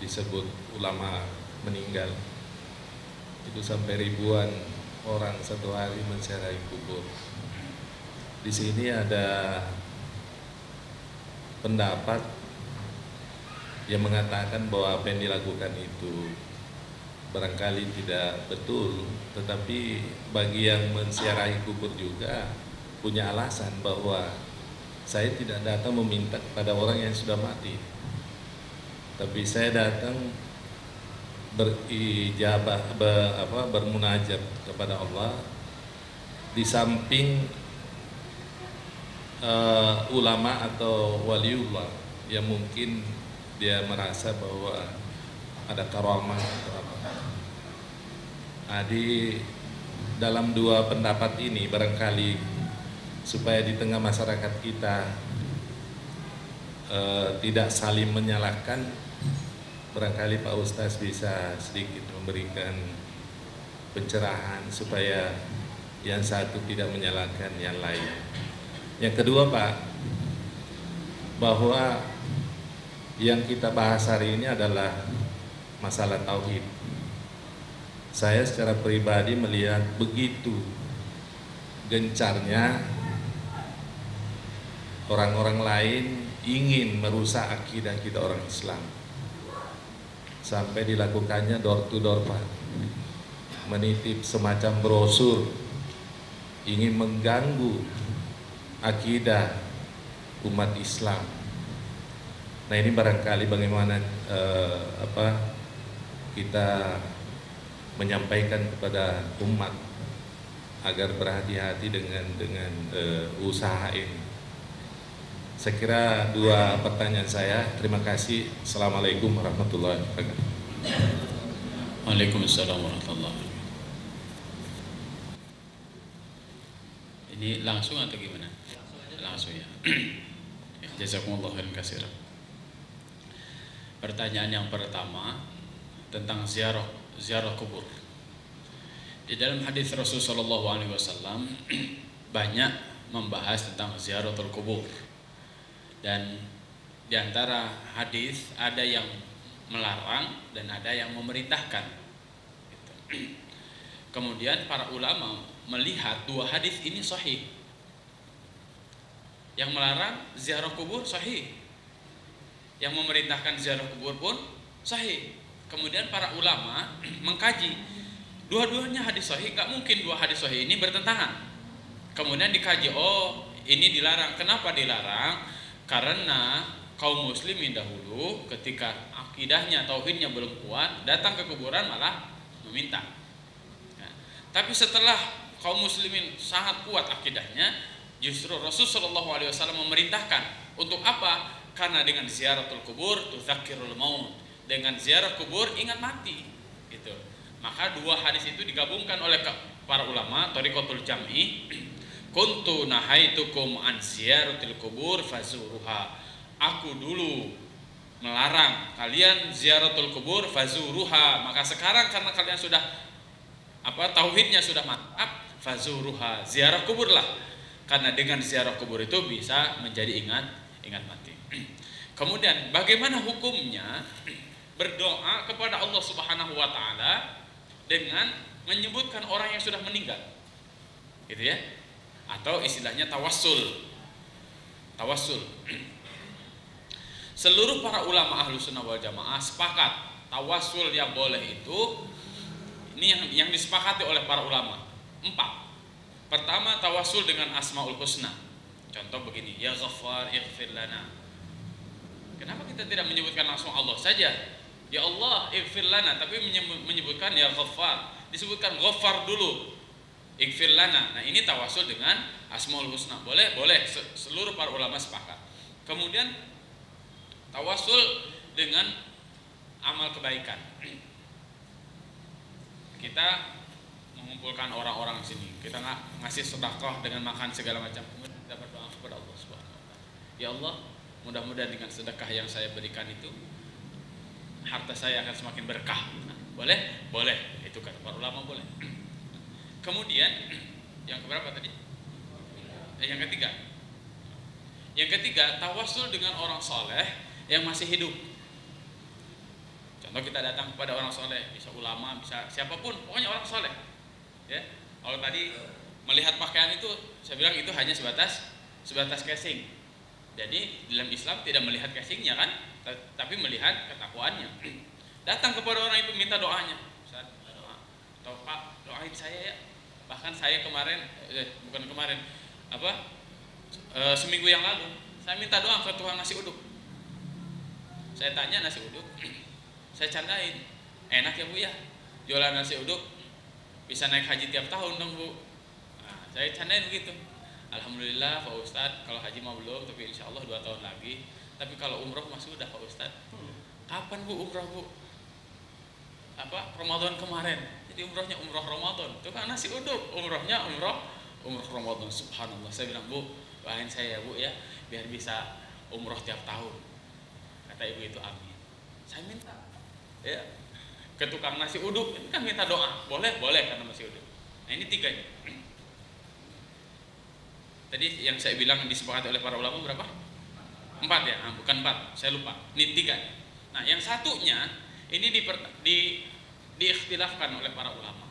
disebut ulama meninggal itu sampai ribuan orang satu hari menziarahi kubur. Di sini ada pendapat yang mengatakan bahwa apa yang dilakukan itu barangkali tidak betul, tetapi bagi yang menziarahi kubur juga punya alasan bahwa saya tidak datang meminta kepada orang yang sudah mati, tapi saya datang berijabah, bermunajat kepada Allah. Di samping ulama atau waliullah yang mungkin dia merasa bahwa ada karamah atau apa. Nah, di dalam dua pendapat ini barangkali supaya di tengah masyarakat kita tidak saling menyalahkan, barangkali Pak Ustadz bisa sedikit memberikan pencerahan supaya yang satu tidak menyalahkan yang lain. Yang kedua Pak, bahwa yang kita bahas hari ini adalah masalah tauhid. Saya secara pribadi melihat begitu gencarnya orang-orang lain ingin merusak akidah kita orang Islam, sampai dilakukannya door to door Pak, menitip semacam brosur, ingin mengganggu akidah umat Islam. Nah, ini barangkali bagaimana kita menyampaikan kepada umat agar berhati-hati dengan usaha ini. Saya kira dua pertanyaan saya. Terima kasih. Assalamualaikum warahmatullahi wabarakatuh. Waalaikumsalam warahmatullahi wabarakatuh. Ini langsung atau gimana? Langsung ya. Jazakumullah khairan katsiran. Pertanyaan yang pertama tentang ziarah kubur. Di dalam hadis Rasulullah SAW banyak membahas tentang ziaratul kubur, dan di antara hadis ada yang melarang dan ada yang memerintahkan. Kemudian para ulama melihat dua hadis ini sahih. Yang melarang ziarah kubur sahih, yang memerintahkan ziarah kubur pun sahih. Kemudian para ulama mengkaji dua-duanya hadis sahih, nggak mungkin dua hadis sahih ini bertentangan. Kemudian dikaji, oh ini dilarang. Kenapa dilarang? Karena kaum muslimin dahulu ketika akidahnya, tauhidnya belum kuat, datang ke kuburan malah meminta. Nah, tapi setelah kaum muslimin sangat kuat akidahnya, justru Rasulullah SAW memerintahkan untuk apa? Karena dengan ziaratul kubur tudzakirul maut. Dengan ziarah kubur ingat mati. Gitu. Maka dua hadis itu digabungkan oleh para ulama thariqatul jam'i. Kuntu nahaitukum an ziyaratil kubur fazuruha. Aku dulu melarang kalian ziaratul kubur fazuruha. Maka sekarang karena kalian sudah tauhidnya sudah mantap, fazuruha, ziarah kuburlah. Karena dengan ziarah kubur itu bisa menjadi ingat mati. Kemudian bagaimana hukumnya berdoa kepada Allah Subhanahu wa taala dengan menyebutkan orang yang sudah meninggal? Gitu ya. Atau istilahnya tawassul. Seluruh para ulama ahlu sunnah wal jamaah sepakat tawassul yang boleh itu, ini yang disepakati oleh para ulama 4. Pertama, tawassul dengan asmaul husna. Contoh begini, ya Ghaffar ighfir lana. Kenapa kita tidak menyebutkan langsung Allah saja? Ya Allah ighfir lana, tapi menyebutkan ya Ghaffar. Disebutkan Ghaffar dulu, ighfir lana. Nah, ini tawassul dengan asmaul husna. Boleh? Boleh. Seluruh para ulama sepakat. Kemudian tawassul dengan amal kebaikan. Kita mengumpulkan orang-orang di sini, kita ngasih sedekah dengan makan segala macam, kemudian kita berdoa kepada Allah Subhanahu wa taala. Ya Allah, mudah-mudahan dengan sedekah yang saya berikan itu harta saya akan semakin berkah. Nah, boleh? Boleh. Itu kata para ulama boleh. Kemudian yang keberapa tadi? Yang ketiga. Yang ketiga, tawassul dengan orang soleh yang masih hidup. Contoh, kita datang kepada orang soleh, bisa ulama, bisa siapapun, pokoknya orang soleh. Ya, kalau tadi melihat pakaian itu, saya bilang itu hanya sebatas casing. Jadi dalam Islam tidak melihat casingnya kan, tapi melihat ketakwaannya. Datang kepada orang itu minta doanya, Ustaz, doa. Atau Pak, doain saya ya. Bahkan saya seminggu yang lalu saya minta doa ke tukang nasi uduk. Saya tanya nasi uduk, saya candain, enak ya Bu ya, jualan nasi uduk bisa naik haji tiap tahun dong Bu. Nah, saya candain begitu. Alhamdulillah Pak Ustadz, kalau haji mah belum, tapi insya Allah 2 tahun lagi. Tapi kalau umroh masih udah Pak Ustadz. Kapan Bu umroh Bu? Ramadan kemarin. Jadi umrohnya umroh Ramadan. Itu kan nasi uduk, umrohnya umroh Ramadan. Subhanallah. Saya bilang, Bu, doain saya ya Bu ya, biar bisa umroh tiap tahun. Kata ibu itu amin. Saya minta ya ke tukang nasi uduk, ini kan minta doa. Boleh karena nasi uduk. Nah, ini 3 nya. Tadi yang saya bilang disepakati oleh para ulama berapa? 4 ya? Bukan 4, saya lupa. Ini 3. Nah, yang satunya ini diikhtilafkan oleh para ulama.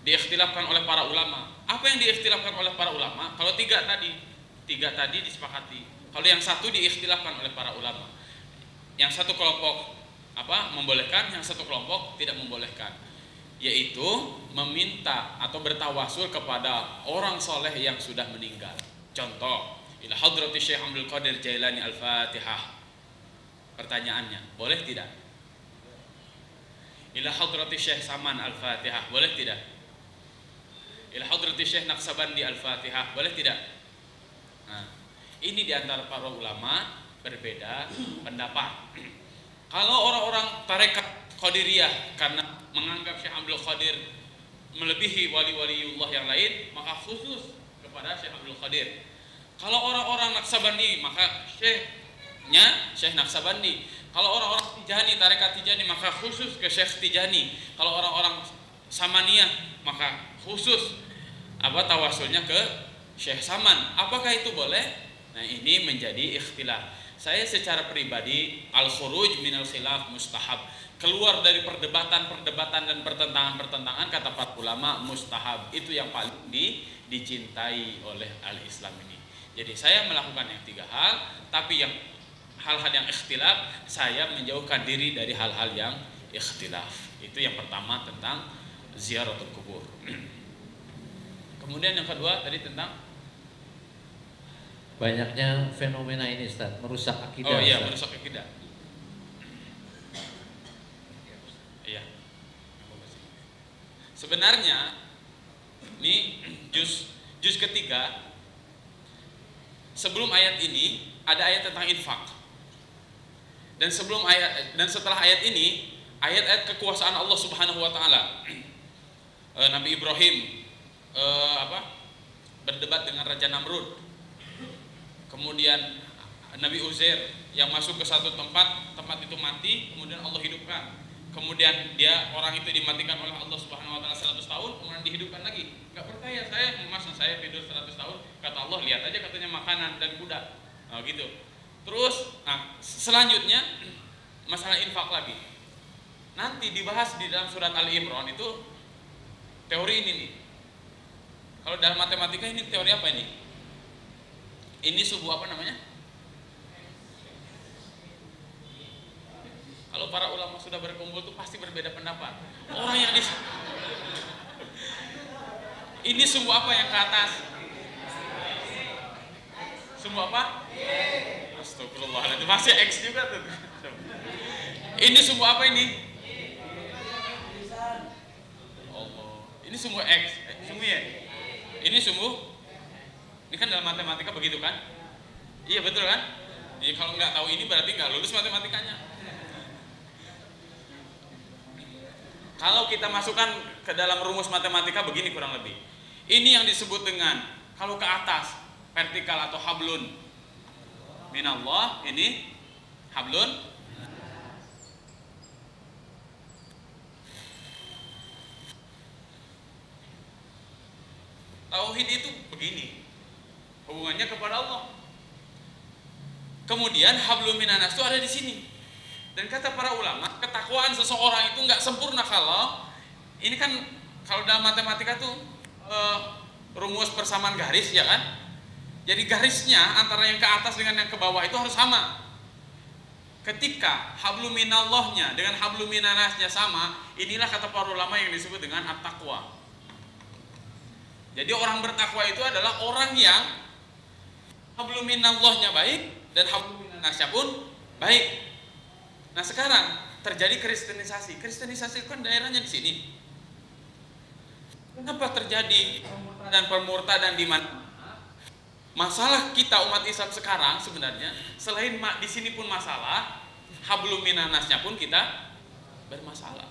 Diikhtilafkan oleh para ulama. Apa yang diikhtilafkan oleh para ulama? Kalau 3 tadi disepakati. Kalau yang satu diikhtilafkan oleh para ulama. Yang satu kelompok membolehkan, yang satu kelompok tidak membolehkan. Yaitu meminta atau bertawasul kepada orang soleh yang sudah meninggal. Contoh, ila hadrati Syekh Abdul Qadir Jailani Al-Fatihah. Pertanyaannya, boleh tidak? Ila hadrati Syekh Saman Al-Fatihah, boleh tidak? Ila hadrati Syekh Naqsabandi Al-Fatihah, boleh tidak? Nah, ini diantara para ulama berbeda pendapat. Kalau orang-orang tarekat Qadiriyah karena menganggap Syekh Abdul Qadir melebihi wali-waliullah yang lain, maka khusus kepada Syekh Abdul Qadir. Kalau orang-orang Naqsabandi, maka Syekh Naqsabandi. Kalau orang-orang Tijani, tarekat Tijani, maka khusus ke Syekh Tijani. Kalau orang-orang Samaniyah, maka khusus tawasulnya ke Syekh Saman. Apakah itu boleh? Nah, ini menjadi ikhtilaf. Saya secara pribadi al-khuruj minal khilaf mustahab. Keluar dari perdebatan dan pertentangan kata para ulama mustahab. Itu yang paling dicintai oleh al-Islam ini. Jadi saya melakukan yang 3 hal, tapi yang hal-hal yang ikhtilaf saya menjauhkan diri dari hal-hal yang ikhtilaf. Itu yang pertama tentang ziaratul kubur. Kemudian yang kedua tadi tentang banyaknya fenomena ini, Ustaz, merusak akidah. Oh iya, Ustaz. merusak akidah. Iya. Sebenarnya ini juz ketiga, sebelum ayat ini ada ayat tentang infak. Dan setelah ayat ini ayat-ayat kekuasaan Allah Subhanahu wa taala. Nabi Ibrahim berdebat dengan Raja Namrud. Kemudian Nabi Uzair yang masuk ke satu tempat itu mati, kemudian Allah hidupkan. Kemudian orang itu dimatikan oleh Allah Subhanahu wa taala 100 tahun, kemudian dihidupkan lagi. Enggak percaya saya tidur 100 tahun. Kata Allah, lihat aja katanya makanan dan kuda. Nah, gitu. Terus selanjutnya masalah infak lagi. Nanti dibahas di dalam surat Ali Imran itu teori ini nih. Kalau dalam matematika ini teori apa ini? Ini subuh apa namanya? Kalau para ulama sudah berkumpul tuh pasti berbeda pendapat. Orang yang ini sumbu apa yang ke atas? Sumbu apa? Astagfirullahaladzim, masih X juga tuh. Ini sumbu apa ini? Ini sumbu X, sumbu Y. Ini sumbu. Ini kan dalam matematika begitu kan? Iya betul kan? Jadi kalau nggak tahu ini berarti nggak lulus matematikanya. Kalau kita masukkan ke dalam rumus matematika begini kurang lebih. Ini yang disebut dengan kalau ke atas vertikal atau hablun minallah, ini hablun tauhid itu begini, hubungannya kepada Allah. Kemudian hablum minanas itu ada di sini. Dan kata para ulama, ketakwaan seseorang itu nggak sempurna kalau ini kan kalau dalam matematika tuh rumus persamaan garis ya kan. Jadi garisnya antara yang ke atas dengan yang ke bawah itu harus sama. Ketika hablum minallahnya dengan hablum minanasnya sama, inilah kata para ulama yang disebut dengan at-taqwa. Jadi orang bertakwa itu adalah orang yang hablum minallahnya baik dan hablum minanasnya pun baik. Nah sekarang terjadi kristenisasi. Kristenisasi itu kan daerahnya di sini. Kenapa terjadi pemurtadan di mana? Masalah kita umat Islam sekarang sebenarnya selain di sini pun masalah, hablum minanasnya pun kita bermasalah.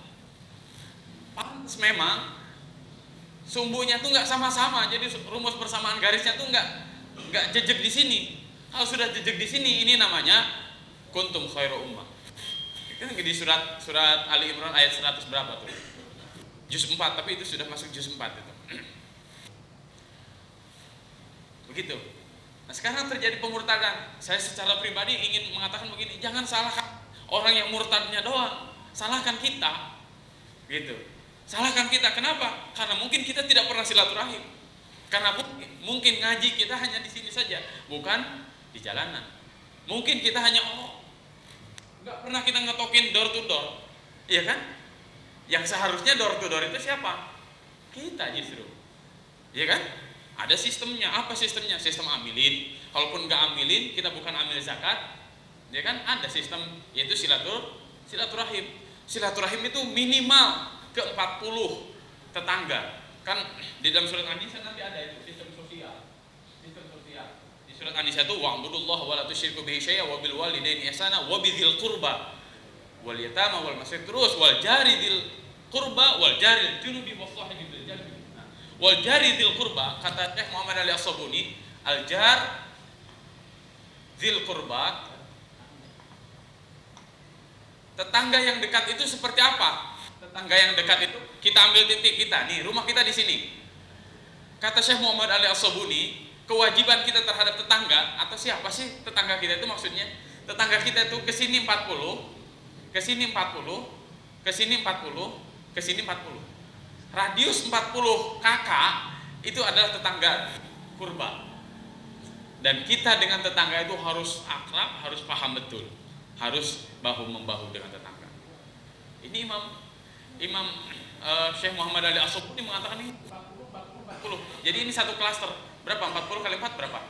Pantas memang sumbunya tuh nggak sama-sama, jadi rumus persamaan garisnya tuh nggak jejak di sini. Kalau sudah jejak di sini, ini namanya kuntum khairu ummah. Itu di surat Ali Imran ayat 100 berapa tuh? Juz 4, tapi itu sudah masuk juz 4 itu. Begitu. Nah sekarang terjadi pemurtadan. Saya secara pribadi ingin mengatakan begini, jangan salahkan orang yang murtadnya doang, salahkan kita. Gitu. Salahkan kita, kenapa? Karena mungkin kita tidak pernah silaturahim. Karena mungkin ngaji kita hanya di sini saja, bukan di jalanan. Mungkin kita hanya nggak pernah kita ngetokin door to door, iya kan? Yang seharusnya door to door itu siapa? Kita justru, iya kan? Ada sistemnya. Apa sistemnya? Sistem amilin. Kalaupun nggak amilin, kita bukan amil zakat, ya kan? Ada sistem yaitu silaturahim. Silaturahim itu minimal ke 40 tetangga. Kan di dalam surat An-Nisa nanti ada itu sistem sosial. Sistem sosial. Di surat An-Nisa itu wa'budullaha wa la tusyriku bihi syai'an wa bil walidaini ihsana wa bidzil qurba wal yatama wal masakin terus wal jari dzil qurba wal jari junubi was sahibi bil janbi. Wal jari dzil qurba kata Syekh Muhammad Ali As-Sabuni, al jar dzil qurba Tetangga yang dekat itu seperti apa? Tetangga yang dekat itu, kita ambil titik kita, nih rumah kita di sini. Kata Syekh Muhammad Ali As-Sabuni, kewajiban kita terhadap tetangga, atau siapa sih tetangga kita itu maksudnya? Tetangga kita itu ke sini 40, ke sini 40, ke sini 40, ke sini 40. Radius 40 kakak itu adalah tetangga kurba. Dan kita dengan tetangga itu harus akrab, harus paham betul, harus bahu membahu dengan tetangga. Ini Imam Syekh Muhammad Ali As-Sabuni mengatakan ini 40. Jadi ini satu klaster. Berapa? 40 kali 4 berapa?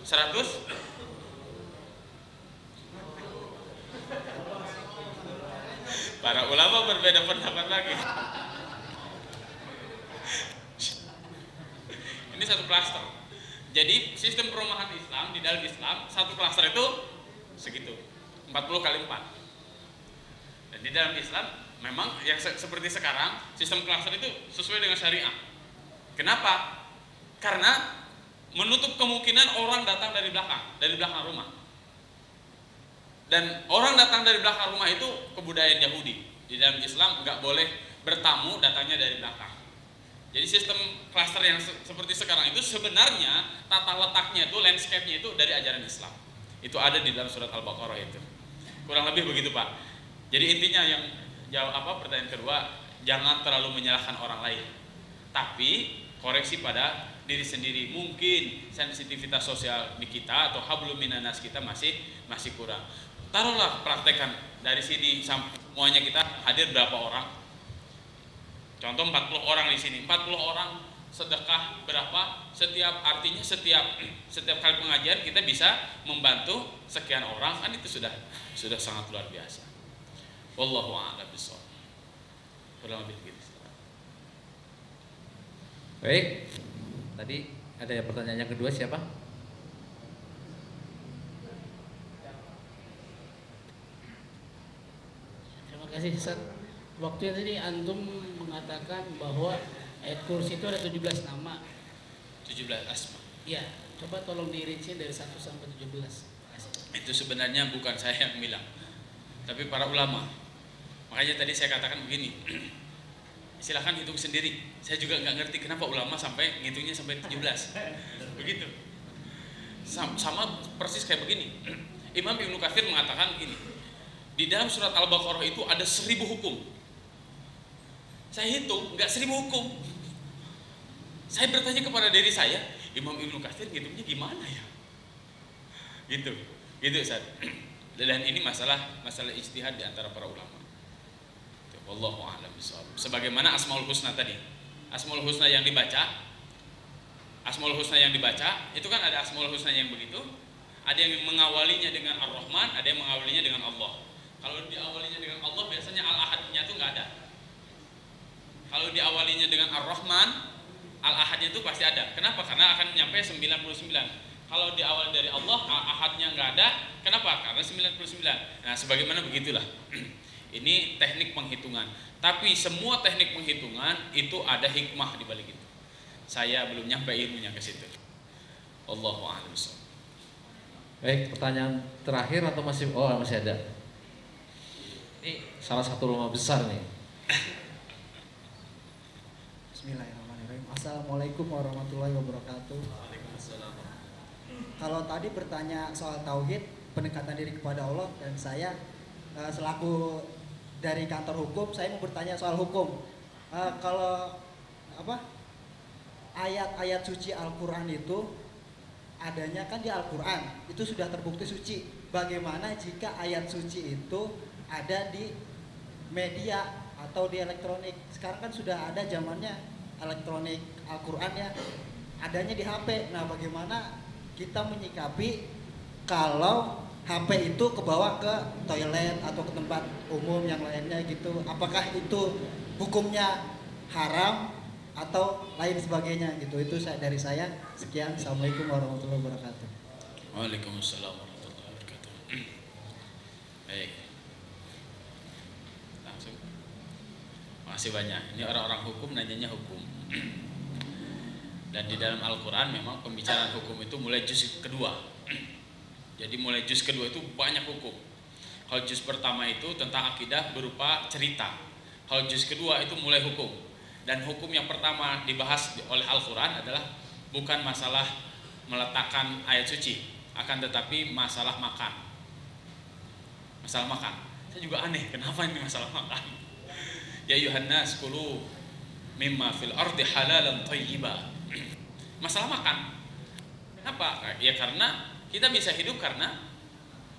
100? Para ulama berbeda pendapat lagi. Ini satu klaster. Jadi sistem perumahan Islam, di dalam Islam satu klaster itu segitu, 40 kali 4. Dan di dalam Islam memang yang seperti sekarang sistem klaster itu sesuai dengan syariah. Kenapa? Karena menutup kemungkinan orang datang dari belakang rumah. Dan orang datang dari belakang rumah itu kebudayaan Yahudi. Di dalam Islam nggak boleh bertamu datangnya dari belakang. Jadi sistem klaster yang seperti sekarang itu sebenarnya tata letaknya itu, landscape-nya itu dari ajaran Islam. Itu ada di dalam surat Al-Baqarah itu. Kurang lebih begitu, Pak. Jadi intinya yang pertanyaan kedua, jangan terlalu menyalahkan orang lain. Tapi koreksi pada diri sendiri. Mungkin sensitivitas sosial di kita atau hablum minanas kita masih kurang. Taruhlah praktekan dari sini semuanya kita hadir berapa orang? Contoh 40 orang di sini, 40 orang sedekah berapa? Artinya setiap kali pengajian kita bisa membantu sekian orang, kan itu sudah sangat luar biasa. Wallahu a'lam bishawab. Kurang lebih begitu. Baik. Tadi ada pertanyaan yang kedua siapa? Terima kasih Ustaz. Waktu tadi antum mengatakan bahwa ayat kursi itu ada 17 nama. 17 asma. Ya, coba tolong dirinci dari 1 sampai 17. Itu sebenarnya bukan saya yang bilang, tapi para ulama. Makanya tadi saya katakan begini, silahkan hitung sendiri. Saya juga nggak ngerti kenapa ulama sampai ngitungnya sampai 17. Begitu. Sama persis kayak begini. Imam Ibnu Katsir mengatakan gini, di dalam surat Al-Baqarah itu ada 1000 hukum. Saya hitung nggak 1000 hukum. Saya bertanya kepada diri saya, Imam Ibnu Katsir ngitungnya gimana ya? Gitu Ustaz. Dan ini masalah ijtihad di antara para ulama. Wallahu a'lam bishawab. Sebagaimana Asmaul Husna tadi. Asmaul Husna yang dibaca itu kan ada Asmaul Husna yang begitu, ada yang mengawalinya dengan Ar-Rahman, ada yang mengawalinya dengan Allah. Kalau diawalinya dengan Allah biasanya Al-Ahadnya itu nggak ada. Kalau diawalinya dengan Ar-Rahman, Al-Ahadnya itu pasti ada. Kenapa? Karena akan nyampe 99. Kalau diawali dari Allah, Al-Ahadnya nggak ada. Kenapa? Karena 99. Nah, sebagaimana begitulah. Ini teknik penghitungan. Tapi semua teknik penghitungan itu ada hikmah di balik itu. Saya belum nyampe ilmunya ke situ. Allahu a'lam bishawab. Baik, pertanyaan terakhir atau masih ada? Ini salah satu rumah besar nih. Bismillahirrahmanirrahim. Assalamualaikum warahmatullahi wabarakatuh. Kalau tadi bertanya soal tauhid, pendekatan diri kepada Allah, dan saya selaku dari kantor hukum, saya mau bertanya soal hukum. Kalau ayat-ayat suci Al-Quran itu adanya kan di Al-Quran, itu sudah terbukti suci. Bagaimana jika ayat suci itu ada di media atau di elektronik? Sekarang kan sudah ada zamannya elektronik Al-Quran ya, adanya di HP. Nah, bagaimana kita menyikapi kalau HP itu kebawa ke toilet atau ke tempat umum yang lainnya gitu? Apakah itu hukumnya haram atau lain sebagainya gitu? Itu dari saya. Sekian. Assalamualaikum warahmatullahi wabarakatuh. Waalaikumsalam warahmatullahi wabarakatuh. Baik. Langsung. Makasih banyak. Ini orang-orang hukum nanyanya hukum. Dan di dalam Al-Quran memang pembicaraan hukum itu mulai juz kedua. Jadi mulai juz kedua itu banyak hukum. Kalau juz pertama itu tentang akidah berupa cerita. Kalau juz kedua itu mulai hukum. Dan hukum yang pertama dibahas oleh Al-Quran adalah bukan masalah meletakkan ayat suci, akan tetapi masalah makan. Masalah makan. Saya juga aneh, kenapa ini masalah makan? Ya ayuhan nas kulu mimma fil ardi halalan thayyiba. Masalah makan. Kenapa? Ya karena kita bisa hidup karena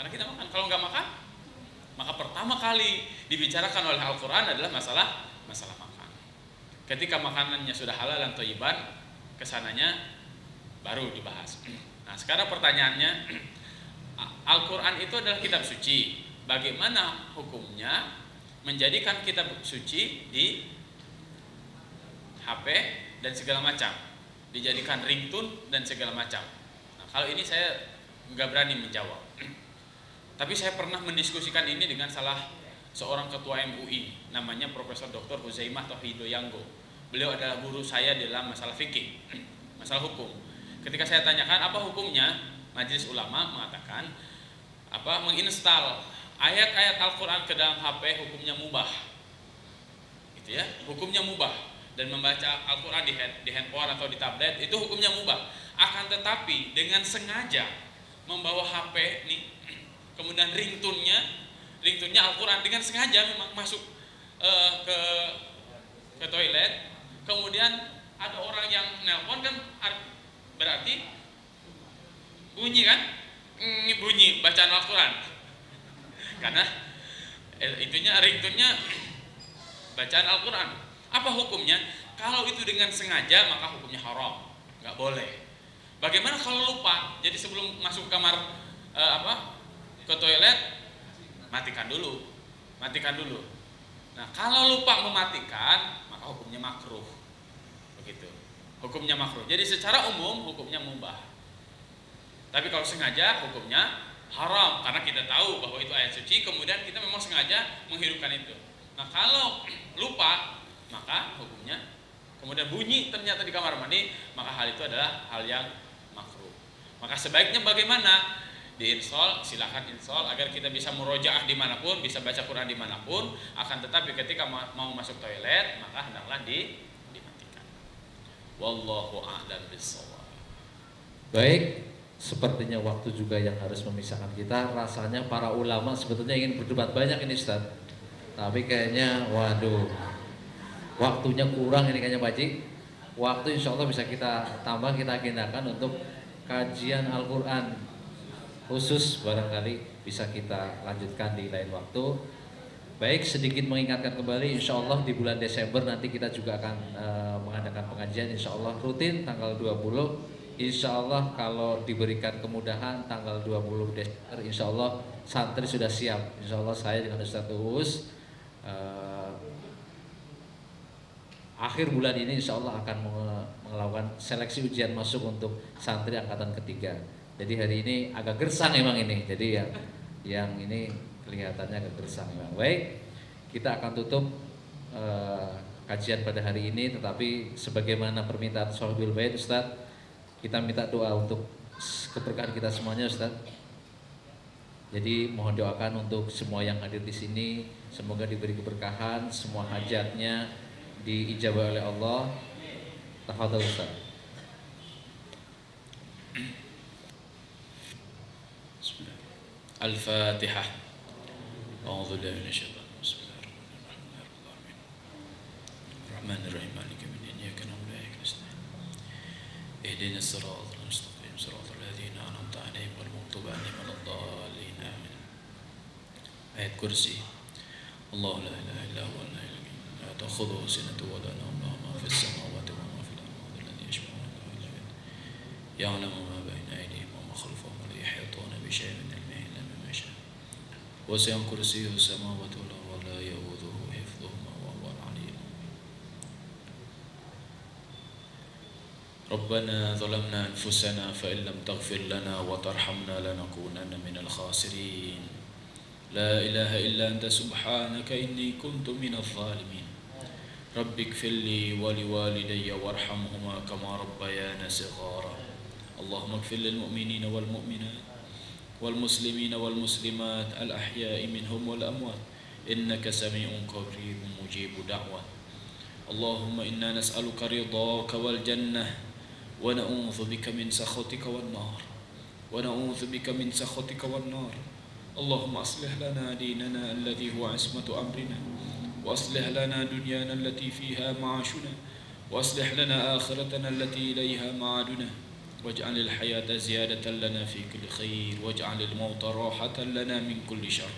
kita makan. Kalau nggak makan, maka pertama kali dibicarakan oleh Al-Quran adalah masalah makan. Ketika makanannya sudah halal dan thayyiban, kesananya baru dibahas. Nah, sekarang pertanyaannya, Al-Quran itu adalah kitab suci. Bagaimana hukumnya menjadikan kitab suci di HP dan segala macam, dijadikan ringtone dan segala macam? Nah, kalau ini saya nggak berani menjawab. Tapi saya pernah mendiskusikan ini dengan salah seorang ketua MUI, namanya Profesor Dr. Huzaimah Tauhidoyanggo. Beliau adalah guru saya dalam masalah fikih, masalah hukum. Ketika saya tanyakan apa hukumnya, Majelis Ulama mengatakan menginstal ayat-ayat Al-Quran ke dalam HP hukumnya mubah, gitu ya, hukumnya mubah. Dan membaca Al-Quran di handphone atau di tablet itu hukumnya mubah. Akan tetapi dengan sengaja membawa HP nih, kemudian ringtone-nya Al-Quran, dengan sengaja memang masuk ke toilet, kemudian ada orang yang nelpon, kan berarti bunyi kan, bunyi bacaan Al-Quran, karena ringtone-nya bacaan Al-Quran. Apa hukumnya? Kalau itu dengan sengaja maka hukumnya haram, nggak boleh. Bagaimana kalau lupa? Jadi sebelum masuk kamar ke toilet, matikan dulu. Nah, kalau lupa mematikan maka hukumnya makruh. Begitu. Hukumnya makruh. Jadi secara umum hukumnya mubah. Tapi kalau sengaja hukumnya haram, karena kita tahu bahwa itu ayat suci, kemudian kita memang sengaja menghidupkan itu. Nah, kalau lupa maka hukumnya, kemudian bunyi ternyata di kamar mandi, maka hal itu adalah hal yang makruh. Maka sebaiknya bagaimana? Diinstal, silahkan install agar kita bisa murojaah dimanapun, bisa baca Quran dimanapun. Akan tetapi ketika mau masuk toilet maka hendaklah dimatikan. Wallahu a'lam bishawab. Baik, sepertinya waktu juga yang harus memisahkan kita. Rasanya para ulama sebetulnya ingin berdebat banyak ini Ustaz, tapi kayaknya waduh, waktunya kurang ini kayaknya Pak Haji. Waktu insya Allah bisa kita tambah, kita agendakan untuk kajian Al-Quran khusus, barangkali bisa kita lanjutkan di lain waktu. Baik, sedikit mengingatkan kembali, insya Allah di bulan Desember nanti kita juga akan mengadakan pengajian insya Allah rutin tanggal 20. Insya Allah kalau diberikan kemudahan tanggal 20 Desember insya Allah santri sudah siap. Insya Allah saya dengan Ustaz Uus akhir bulan ini insya Allah akan melakukan seleksi ujian masuk untuk santri angkatan ketiga. Jadi hari ini agak gersang memang ini. Jadi yang ini kelihatannya agak gersang memang. Baik, kita akan tutup kajian pada hari ini. Tetapi sebagaimana permintaan Sohibul Bait Ustaz, kita minta doa untuk keberkahan kita semuanya Ustaz. Jadi mohon doakan untuk semua yang hadir di sini, semoga diberi keberkahan, semua hajatnya diijabah oleh Allah. Tafadhol Ustaz. Al-Fatihah. A'udzu billahi minasyaitonir rajim. Bismillahirrahmanirrahim. Rahmanirrahim. Maliki yaumiddin. Iyyaka na'budu wa iyyaka nasta'in. Ihdinas siratal mustaqim. Siratal ladzina an'amta 'alaihim ghairil maghdubi 'alaihim waladdallin. Amin. Ayat kursi. Allahu la ilaha illa huwa al-hayyul qayyum. La ta'khudhuhu sinatun wa la nawm. Lahu ma fis samawati wa ma fil ardi. Alladhi yashfa'u 'indahu illa bi'idhnihi. Ya'lamu ma bayna aydihim wa ma khalfahum wa la yuhituna bi shay'in min ilmihi illa bima sha'a. وسع كرسيه السماوات والأرض ولا يؤوده حفظهما وهو العلي العظيم. ربنا ظلمنا أنفسنا فإن لم تغفر لنا وترحمنا لنكونن من الخاسرين. لا إله إلا أنت سبحانك إني كنت من الظالمين. رب اغفر لي ولوالدي وارحمهما كما ربيانا صغارا. اللهم اغفر للمؤمنين والمؤمنات والمسلمين والمسلمات الأحياء منهم والأموات إنك سميع قريب مجيب دعوة. اللهم إنا نسألك رضاك والجنة ونعوذ بك من سخطك والنار اللهم أصلح لنا ديننا الذي هو عصمة أمرنا وأصلح لنا دنيانا التي فيها معاشنا وأصلح لنا آخرتنا التي إليها معادنا واجعل الحياة زيادة لنا في كل خير واجعل الموت راحة لنا من كل شر.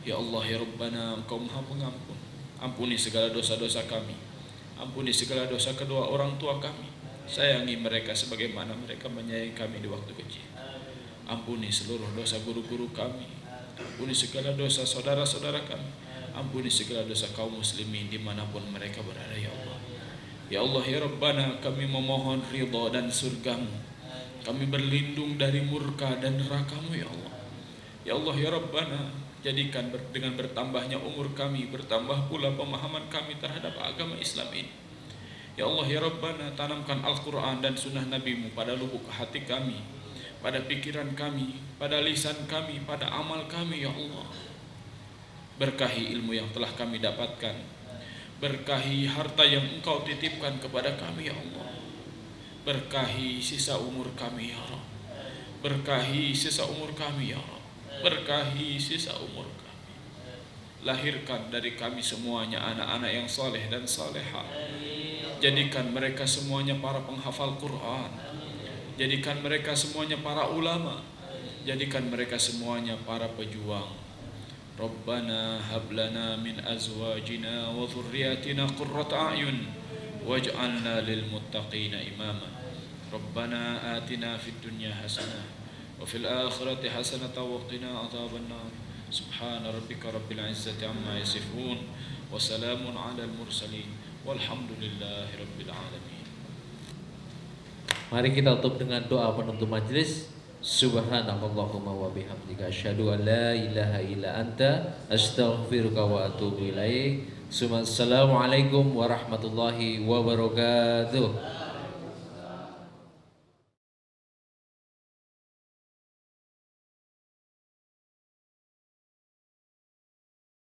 Ya Allah ya Rabbana, Engkau Maha Pengampun. Ampuni segala dosa-dosa kami. Ampuni segala dosa kedua orang tua kami. Sayangi mereka sebagaimana mereka menyayangi kami di waktu kecil. Ampuni seluruh dosa guru-guru kami. Ampuni segala dosa saudara-saudara kami. Ampuni segala dosa kaum muslimin dimanapun mereka berada ya Allah. Ya Allah ya Rabbana, kami memohon ridha dan surgamu. Kami berlindung dari murka dan nerakamu ya Allah. Ya Allah ya Rabbana, jadikan dengan bertambahnya umur kami, bertambah pula pemahaman kami terhadap agama Islam ini. Ya Allah ya Rabbana, tanamkan Al-Quran dan sunnah Nabi-Mu pada lubuk hati kami, pada pikiran kami, pada lisan kami, pada amal kami ya Allah. Berkahi ilmu yang telah kami dapatkan, berkahi harta yang Engkau titipkan kepada kami ya Allah. Berkahi sisa umur kami ya Allah. Berkahi sisa umur kami ya Allah. Berkahi sisa umur kami. Lahirkan dari kami semuanya anak-anak yang saleh dan salehah. Jadikan mereka semuanya para penghafal Quran. Jadikan mereka semuanya para ulama. Jadikan mereka semuanya para pejuang. Rabbana hablana min azwajina wa dhurriyyatina qurrata a'yun waj'alna lil muttaqina imama. Rabbana atina fid dunya hasanah wa fil akhirati hasanatan wa qina adzaban nar. Subhana rabbika rabbil izzati amma yasifun wa salamun alal mursalin walhamdulillahi rabbil alamin. Mari kita tutup dengan doa penutup majelis. Subhanakallahumma wa bihamdika asyhadu an la ilaha illa anta astaghfiruka wa atubu ilaik. Assalamualaikum warahmatullahi wabarakatuh.